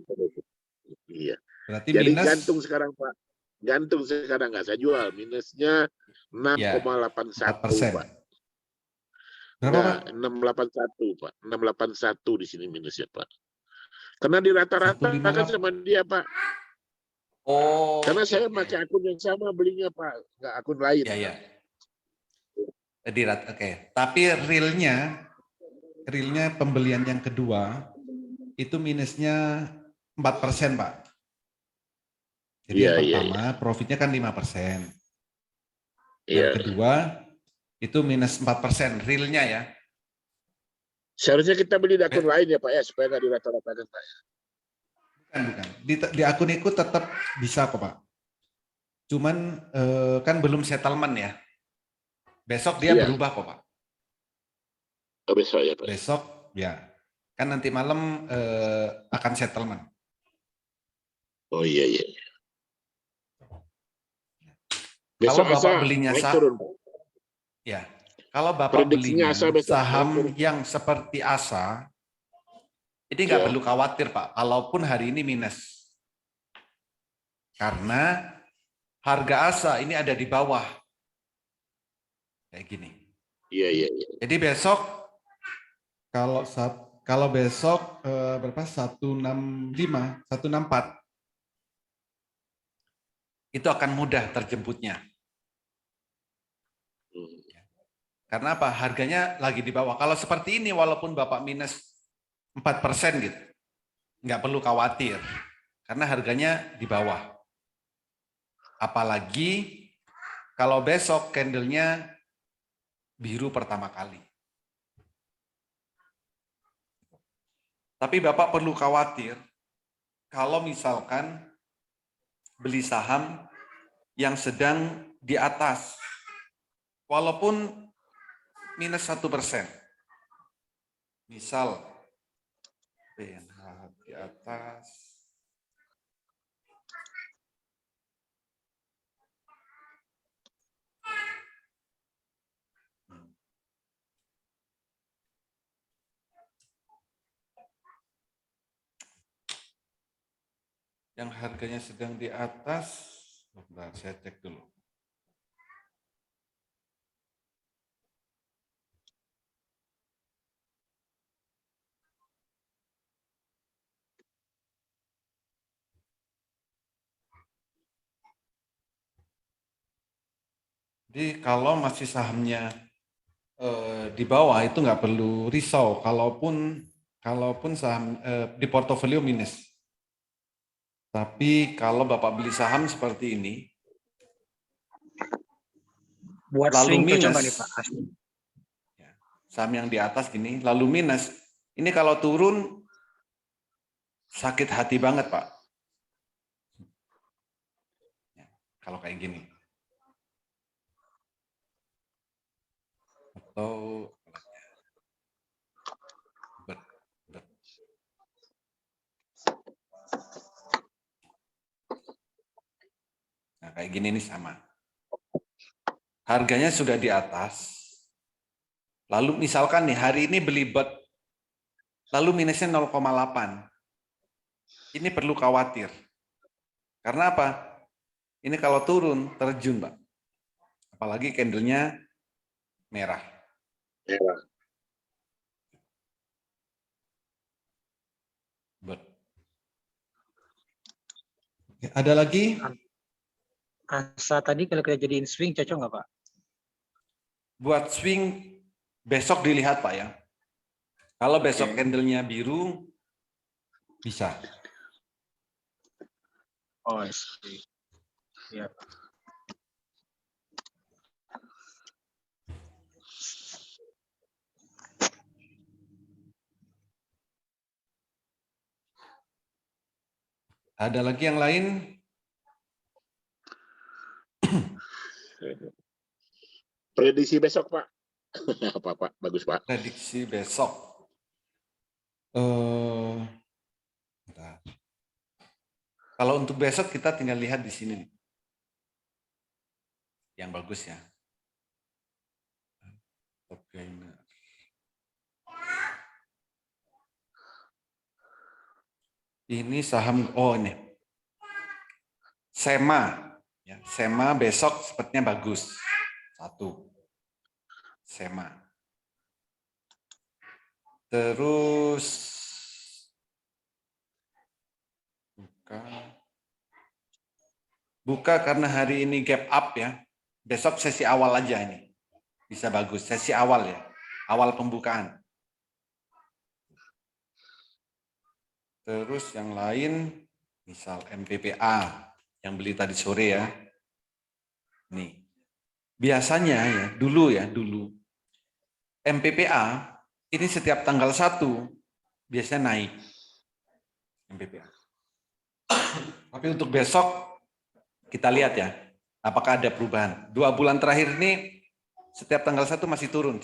Iya. Berarti Jadi minus gantung sekarang, Pak. Gantung sekarang nggak saya jual. Minusnya 6,81, Pak. Berapa Pak? 681, Pak. 681 di sini minusnya, Pak. Karena di rata-rata kan sama dia, Pak. Oh. Karena saya pakai akun yang sama belinya, Pak. Nggak akun lain. Iya, iya. Oke. Tapi realnya pembelian yang kedua itu minusnya 4%, Pak. Jadi yang pertama profitnya kan 5%. Yang kedua itu minus 4%, realnya ya. Seharusnya kita beli di akun lain ya, Pak ya, supaya nggak dirata-ratakan, Pak. Bukan. Di akun itu tetap bisa kok, Pak. Cuman kan belum settlement ya. Besok dia berubah kok, Pak. Oh, besok ya, Pak. Besok ya. Kan nanti malam akan settlement. Oh iya, iya. Kalau Besok Bapak belinya turun, Pak. Ya, kalau Bapak belinya saham yang seperti ASA, ini nggak perlu khawatir Pak, kalaupun hari ini minus. Karena harga ASA ini ada di bawah. Kayak gini. Iya, iya, iya. Jadi besok, kalau besok berapa? 165, 164, itu akan mudah terjemputnya. Karena apa? Harganya lagi di bawah. Kalau seperti ini, walaupun Bapak minus 4% gitu, nggak perlu khawatir. Karena harganya di bawah. Apalagi kalau besok candle-nya biru pertama kali. Tapi Bapak perlu khawatir kalau misalkan beli saham yang sedang di atas, walaupun minus 1%. Misal PNH di atas. Yang harganya sedang di atas, bentar, saya cek dulu. Jadi kalau masih sahamnya di bawah itu nggak perlu risau. Kalaupun saham di portofolio minus. Tapi kalau Bapak beli saham seperti ini, buat lalu swing minus, nih, Pak. saham yang di atas gini, lalu minus, ini kalau turun sakit hati banget Pak. Kalau kayak gini. Atau nah kayak gini ini sama. Harganya sudah di atas. Lalu misalkan nih hari ini beli bet, lalu minusnya 0,8. Ini perlu khawatir. Karena apa? Ini kalau turun terjun, Pak. Apalagi candlenya merah. Merah. Bet. Oke, ada lagi? Asa tadi kalau kita jadiin swing cocok nggak Pak? Buat swing besok dilihat Pak ya. Kalau besok candlenya biru, bisa. Oh, I see. Ya. Ada lagi yang lain? Prediksi besok, Pak. Apa, Pak? Bagus, Pak. Prediksi besok. Bentar. Kalau untuk besok kita tinggal lihat di sini nih. Yang bagus ya. Oke. Ini saham, oh ini. Sema. Ya, Sema besok sepertinya bagus. 1. Sema. Terus buka karena hari ini gap up ya. Besok sesi awal aja ini. Bisa bagus, sesi awal ya. Awal pembukaan. Terus yang lain, misal MPPA yang beli tadi sore ya. Nih. Biasanya ya, dulu MPPA ini setiap tanggal 1 biasanya naik. MPPA. Tapi untuk besok kita lihat ya, apakah ada perubahan. 2 bulan terakhir ini setiap tanggal 1 masih turun.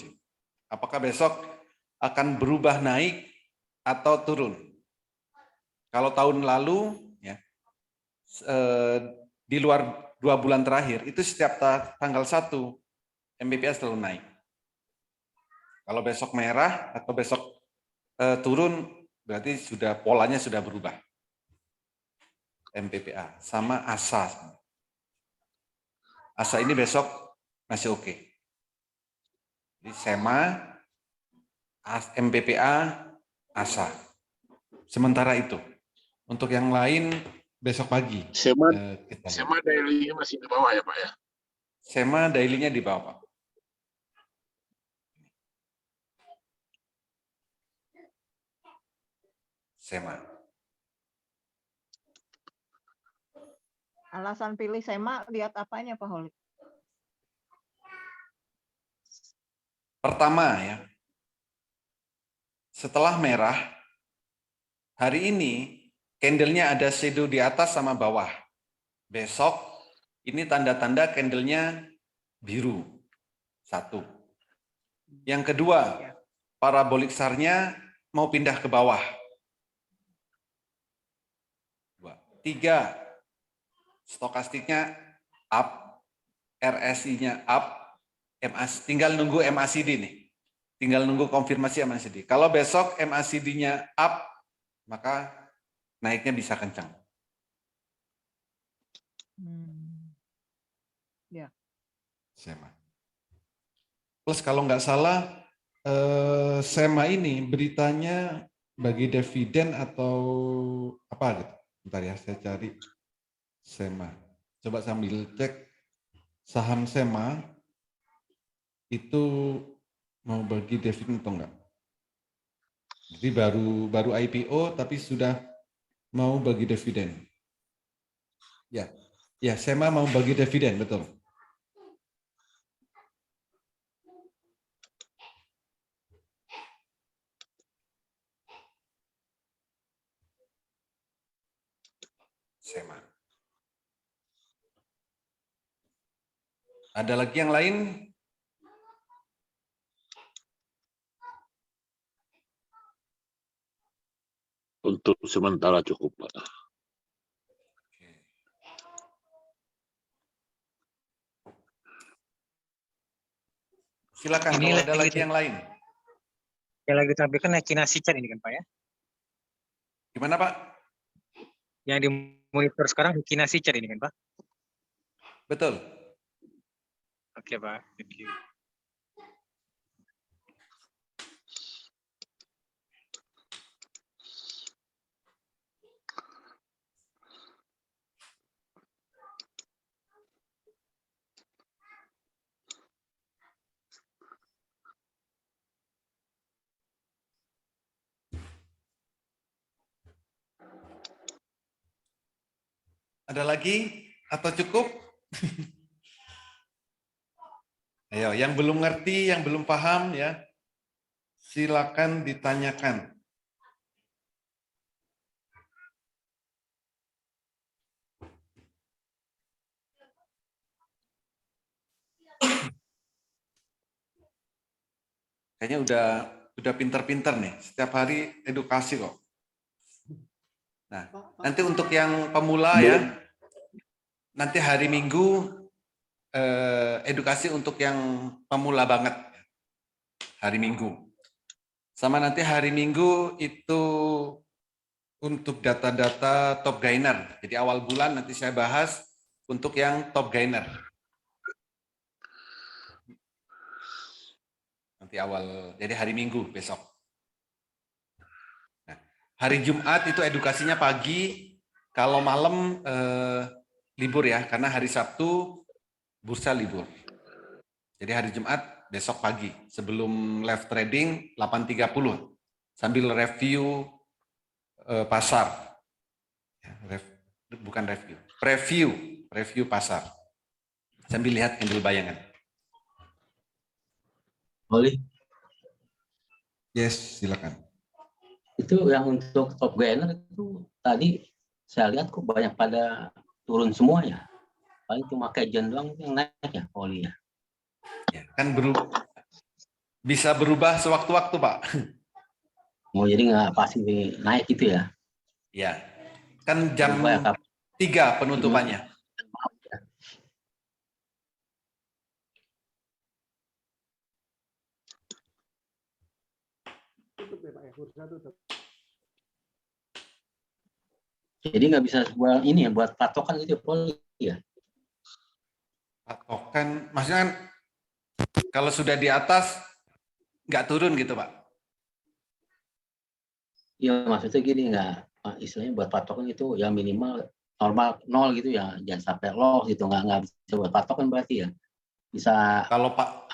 Apakah besok akan berubah naik atau turun? Kalau tahun lalu ya di luar 2 bulan terakhir itu setiap tanggal 1 MPPA selalu naik. Kalau besok merah atau besok turun berarti sudah polanya sudah berubah. MPPA sama ASA. ASA ini besok masih oke. Jadi SEMA, MPPA, ASA. Sementara itu. Untuk yang lain besok pagi. Sema daily-nya masih di bawah ya Pak ya? SEMA daily-nya di bawah Pak. SEMA. Alasan pilih SEMA lihat apanya Pak Holi? Pertama ya, setelah merah, hari ini candlenya ada shadow di atas sama bawah. Besok ini tanda-tanda candlenya biru. 1. Yang kedua, parabolik SAR-nya mau pindah ke bawah. 2. 3. Stokastiknya up, RSI-nya up, tinggal nunggu MACD nih. Tinggal nunggu konfirmasi MACD. Kalau besok MACD-nya up, maka naiknya bisa kencang. Ya. SEMA. Plus kalau nggak salah, SEMA ini beritanya bagi dividen atau apa gitu. Bentar ya, saya cari SEMA. Coba sambil cek saham SEMA itu mau bagi dividen atau enggak. Jadi baru IPO tapi sudah mau bagi dividen. Ya, SEMA mau bagi dividen, betul. SEMA. Ada lagi yang lain? Untuk sementara cukup Pak. Silakan Ini kalau ada lagi lagi yang lain. yang lagi ditampilkan Hekina Sicat ini kan Pak ya? Gimana Pak? Yang di monitor sekarang Hekina Sicat ini kan Pak? Betul. Oke Pak, thank you. Ada lagi atau cukup? Ayo, yang belum ngerti, yang belum paham ya, silakan ditanyakan. Kayaknya udah pinter-pinter nih, setiap hari edukasi kok. Nah, nanti untuk yang pemula ya, nanti hari Minggu edukasi untuk yang pemula banget. Hari Minggu. Sama nanti hari Minggu itu untuk data-data top gainer. Jadi awal bulan nanti saya bahas untuk yang top gainer. Nanti awal, jadi hari Minggu besok. Nah, hari Jumat itu edukasinya pagi, kalau malam libur ya, karena hari Sabtu bursa libur. Jadi hari Jumat besok pagi, sebelum live trading 8.30, sambil review pasar. Bukan review pasar. Sambil lihat candle bayangan. Boleh. Yes, silakan. Itu yang untuk top gainer itu tadi saya lihat kok banyak pada turun semua ya. Paling cuma Kajen doang yang naik ya, Oli ya. Ya, kan bisa berubah sewaktu-waktu, Pak. Mau jadi nggak pasti naik gitu ya? Ya, kan jam 3 penutupannya. Jadi nggak bisa buat ini ya, buat patokan gitu ya? Patokan, maksudnya kan kalau sudah di atas nggak turun gitu, Pak? Iya, maksudnya gini, nggak istilahnya buat patokan itu yang minimal normal 0 gitu ya, jangan sampai loss gitu, nggak bisa buat patokan berarti ya. Bisa kalau Pak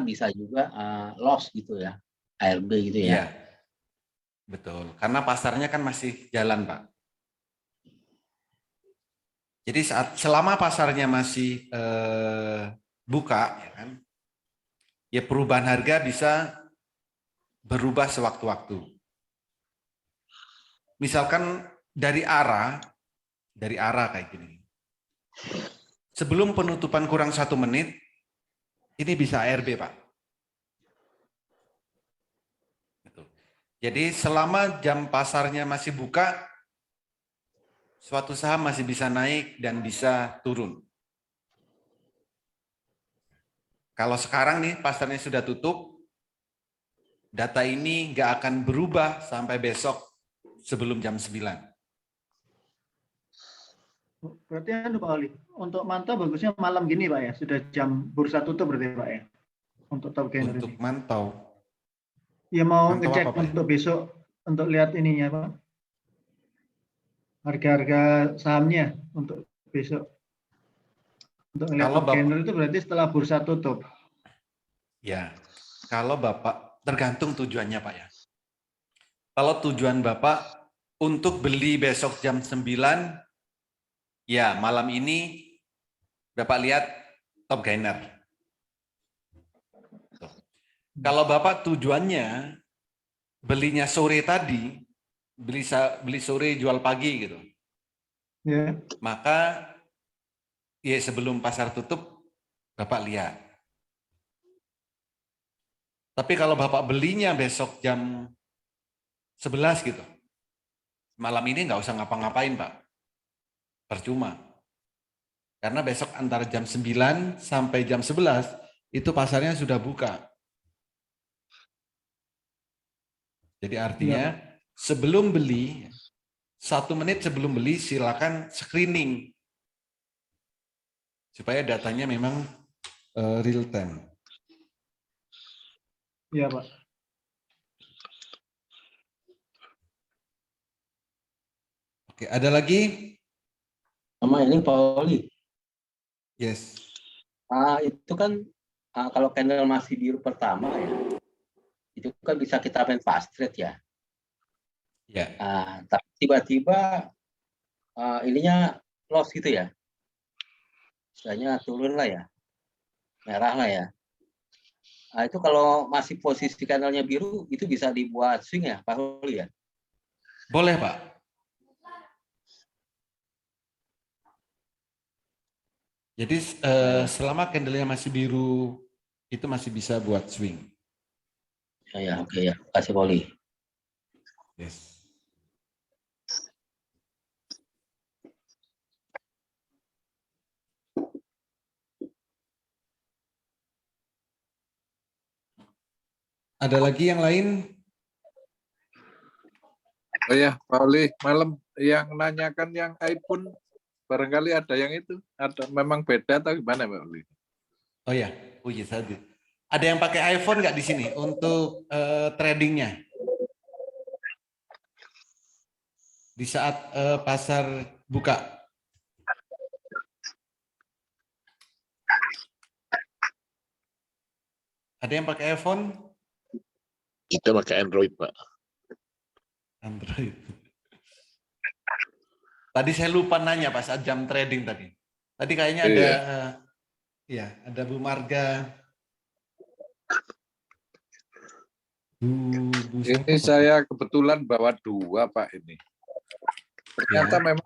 bisa juga loss gitu ya, ARB gitu ya. Iya, betul. Karena pasarnya kan masih jalan, Pak. Jadi selama pasarnya masih buka, ya kan, ya perubahan harga bisa berubah sewaktu-waktu. Misalkan dari arah kayak gini. Sebelum penutupan kurang 1 menit, ini bisa ARB, Pak. Jadi selama jam pasarnya masih buka, suatu saham masih bisa naik dan bisa turun. Kalau sekarang nih pasarnya sudah tutup, data ini nggak akan berubah sampai besok sebelum jam 9. Berarti Pak Oli, untuk mantau bagusnya malam gini Pak ya, sudah jam bursa tutup berarti Pak ya, untuk top gainer untuk ini. Mantau. Ya mau Mantau ngecek apa, Pak? untuk besok, untuk lihat ininya Pak, harga-harga sahamnya untuk besok. Untuk ngelihat Kalau top gainer itu berarti setelah bursa tutup. Ya, kalau Bapak, tergantung tujuannya Pak ya. Kalau tujuan Bapak untuk beli besok jam 9, ya malam ini Bapak lihat top gainer. Kalau Bapak tujuannya belinya sore tadi, beli sore jual pagi gitu. Ya. Maka ya sebelum pasar tutup Bapak lihat. Tapi kalau Bapak belinya besok jam 11 gitu, malam ini nggak usah ngapa-ngapain Pak. Percuma. Karena besok antara jam 9 sampai jam 11 itu pasarnya sudah buka. Jadi artinya sebelum beli, 1 menit sebelum beli silakan screening supaya datanya memang real time. Iya, Pak. Oke, ada lagi? Sama ini Pak Oli. Yes. Itu kan kalau candle masih biru pertama ya, itu kan bisa kita main fast trade ya. Ya. Tapi tiba-tiba ininya loss gitu ya. Misalnya turun lah ya, merah lah ya. Itu kalau masih posisi candlenya biru, itu bisa dibuat swing ya, Pak Oli ya? Boleh, Pak. Jadi selama candlenya masih biru, itu masih bisa buat swing. Ya, oke ya. Kasih Pak Oli. Yes. Ada lagi yang lain? Oh ya, Pak Oli, malam yang nanyakan yang iPhone, barangkali ada yang itu, ada memang beda atau gimana, Pak Oli? Oh ya, tadi. Ada yang pakai iPhone nggak di sini untuk tradingnya? Di saat pasar buka? Ada yang pakai iPhone? Kita pakai Android, Pak. Android. Tadi saya lupa nanya pas saat jam trading tadi. Tadi kayaknya ada, ada Bu Marga. Ini saya kebetulan bawa 2, Pak, ini. Ternyata memang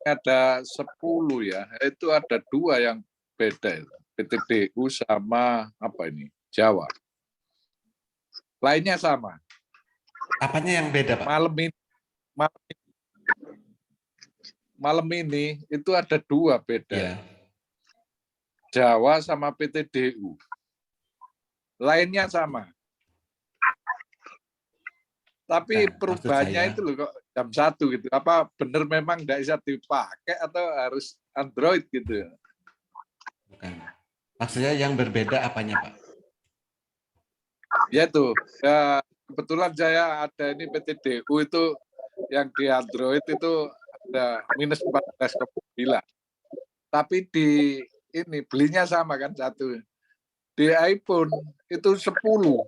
ada 10 ya. Itu ada 2 yang beda. PTDU sama apa ini? Jawa. Lainnya sama. Apanya yang beda, Pak? Malam ini itu ada 2 beda. Ya. Jawa sama PTDU. Lainnya sama. Tapi perubahannya itu loh kok jam 1 gitu. Apa benar memang nggak bisa dipakai atau harus Android gitu? Bukan. Maksudnya yang berbeda apanya, Pak? Ya tuh, ya, kebetulan saya ada ini PTDU itu yang di Android itu ada minus 14,9. Tapi di ini belinya sama kan 1. Di iPhone itu 10. 10,1.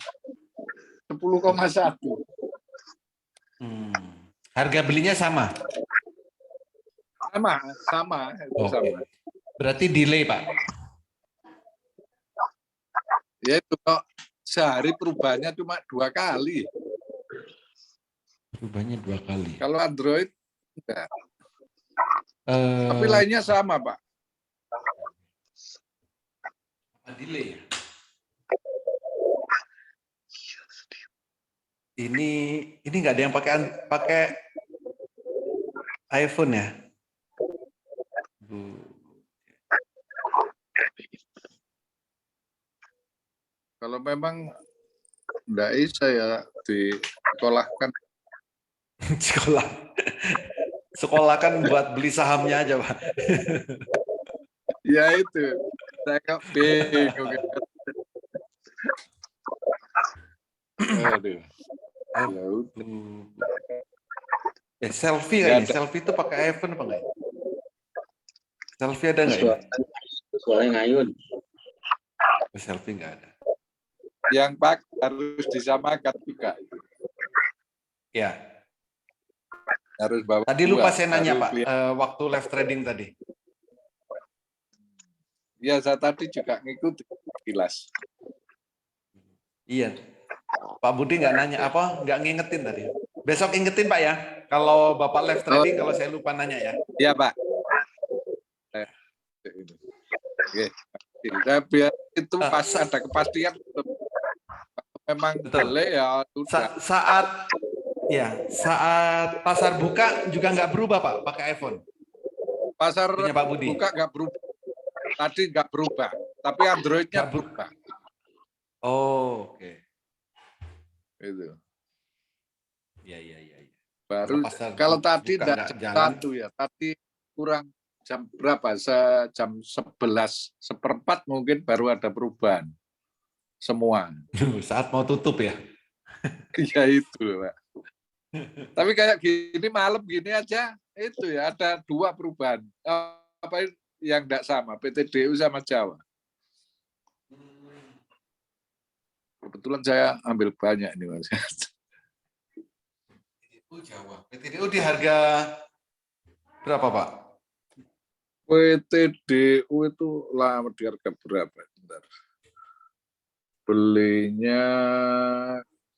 Harga belinya sama? Sama. Itu sama. Berarti delay, Pak? Ya itu kok sehari perubahannya cuma 2 kali. Perubahannya 2 kali. Kalau Android enggak. Tapi lainnya sama, Pak. Delay. Ini nggak ada yang pakai iPhone ya? Kalau memang enggak bisa ya disekolahkan. Sekolah kan buat beli sahamnya aja, Pak. Ya itu, saya kok bingung. Aduh. Selfie kayaknya. Selfie itu pakai iPhone apa enggak? Selfie ada nggak ya? Suaranya ngayun. Selfie nggak ada. Yang Pak harus disamakan juga. Ya. Harus bawa. Tadi lupa saya nanya, Pak, waktu live trading tadi. Ya, saya tadi juga ngikutin kilas. Iya. Pak Budi nggak nanya apa, nggak ngingetin tadi. Besok ingetin, Pak ya. Kalau Bapak live trading, kalau saya lupa nanya ya. Iya, Pak. Oke. Biar itu pas ada kepastian. Memang delay ya. Saat pasar buka juga nggak berubah, Pak, pakai iPhone. Pasar Pak Budi. buka nggak berubah. Tadi nggak berubah. Tapi Android-nya Nggak berubah. Oh, oke. Itu. Iya. Baru pasar kalau tadi buka tidak nggak jam jalan. 1 ya. Tadi kurang jam berapa? Jam 11 seperempat mungkin baru ada perubahan. Semua. Saat mau tutup ya. Ya itu, Pak. Tapi kayak gini malam gini aja itu ya ada 2 perubahan. Apa yang enggak sama, PTDU sama Jawa. Kebetulan saya ambil banyak nih, Mas. PTDU Jawa. PTDU di harga berapa, Pak? PTDU itu lama di harga berapa? Bentar. Belinya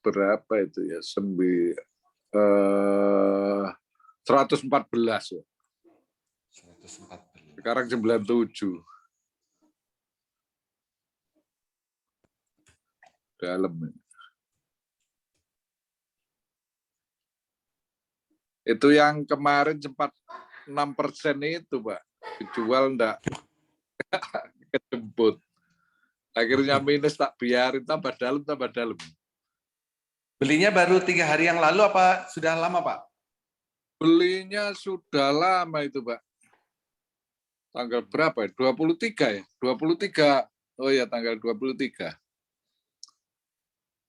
berapa itu ya? 114 ya. 114. Sekarang 97. Dalam. Itu yang kemarin sempat 6% itu, Pak. Dijual enggak kejemput. Akhirnya minus tak biarin tambah dalam. Belinya baru 3 hari yang lalu apa sudah lama, Pak? Belinya sudah lama itu, Pak. Tanggal berapa ya? 23 ya? 23. Oh ya, tanggal 23.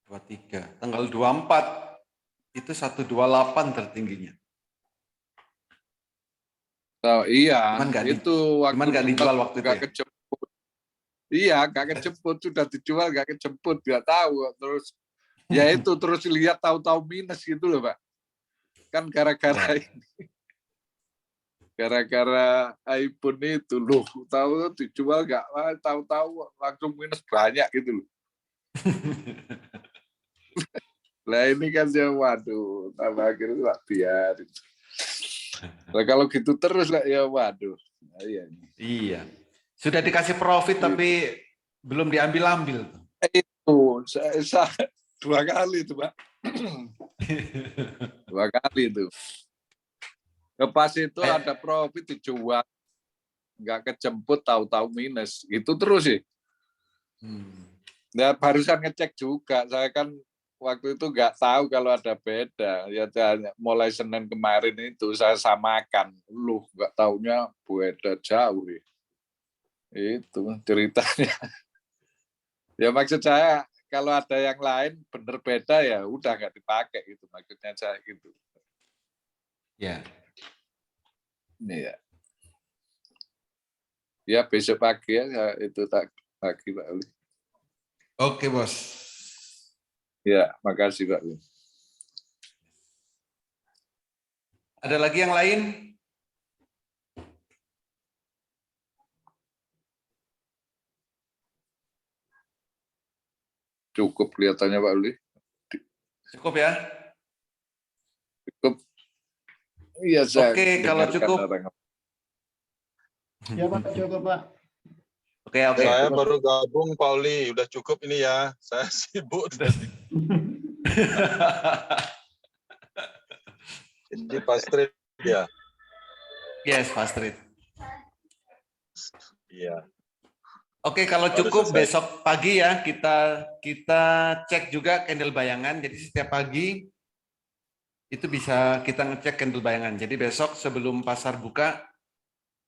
23. Tanggal 24 itu 128 tertingginya. Oh, iya, Cuman itu waktu nggak dijual waktu itu ya? kejemput. Iya, nggak kejemput, sudah dijual nggak kejemput, nggak tahu. Terus ya itu terus lihat tahu-tahu minus gitu loh, Pak. Kan gara-gara ini. Gara-gara iPhone itu loh, tahu dijual nggak, tahu-tahu langsung minus banyak gitu loh. Nah ini kan ya waduh, tambah akhirnya lah biarin. Nah, kalau gitu terus lah ya waduh. Nah, iya. Sudah dikasih profit tapi belum diambil-ambil. Itu saya 2 kali itu, Pak. 2 kali itu. Pas itu ada profit dijual, nggak kejemput, tahu-tahu minus. Itu terus sih. Nah, barusan ngecek juga. Saya kan waktu itu nggak tahu kalau ada beda. Ya mulai Senin kemarin itu saya samakan. Loh, nggak taunya beda jauh. Ya. Itu ceritanya. Ya maksud saya kalau ada yang lain bener beda ya udah nggak dipakai gitu. Maksudnya saya gitu. Ya. Iya. Ya besok pagi ya itu tak pagi Pak Uli. Oke, Bos. Ya, makasih Pak Uli. Ada lagi yang lain? Cukup kelihatannya Pak Uli. Cukup ya? Cukup. Iya, saya Oke, kalau cukup. Ya Pak, cukup Pak. Oke. Saya baru gabung, Pak Uli. Udah cukup ini ya. Saya sibuk. Jadi Pak Street ya? Yes, Pak Street. Iya. Oke, kalau Baru cukup selesai. besok pagi ya kita cek juga candle bayangan. Jadi setiap pagi itu bisa kita ngecek candle bayangan. Jadi besok sebelum pasar buka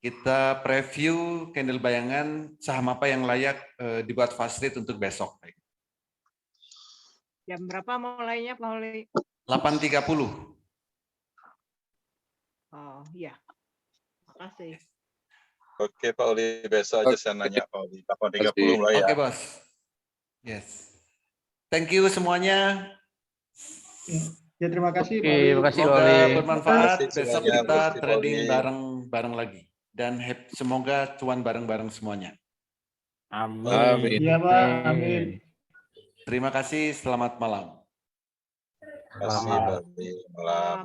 kita preview candle bayangan saham apa yang layak dibuat fast trade untuk besok. Jam berapa mulainya, Pak Oli? 8.30. Oh, iya. Makasih. Oke Pak Uli, besok aja saya nanya Pak Uli. 8.30 mulai ya. Oke, Bos. Yes. Thank you semuanya. Ya terima kasih Pak Oke, Oli. makasih, Pak Semoga Oli. bermanfaat. Terima kasih Besok semuanya. kita Makasih, Pak trading Oli. bareng lagi. Dan semoga cuan bareng-bareng semuanya. Amin. Iya Pak, amin. Terima kasih. Selamat malam. Terima kasih Pak Uli. Malam.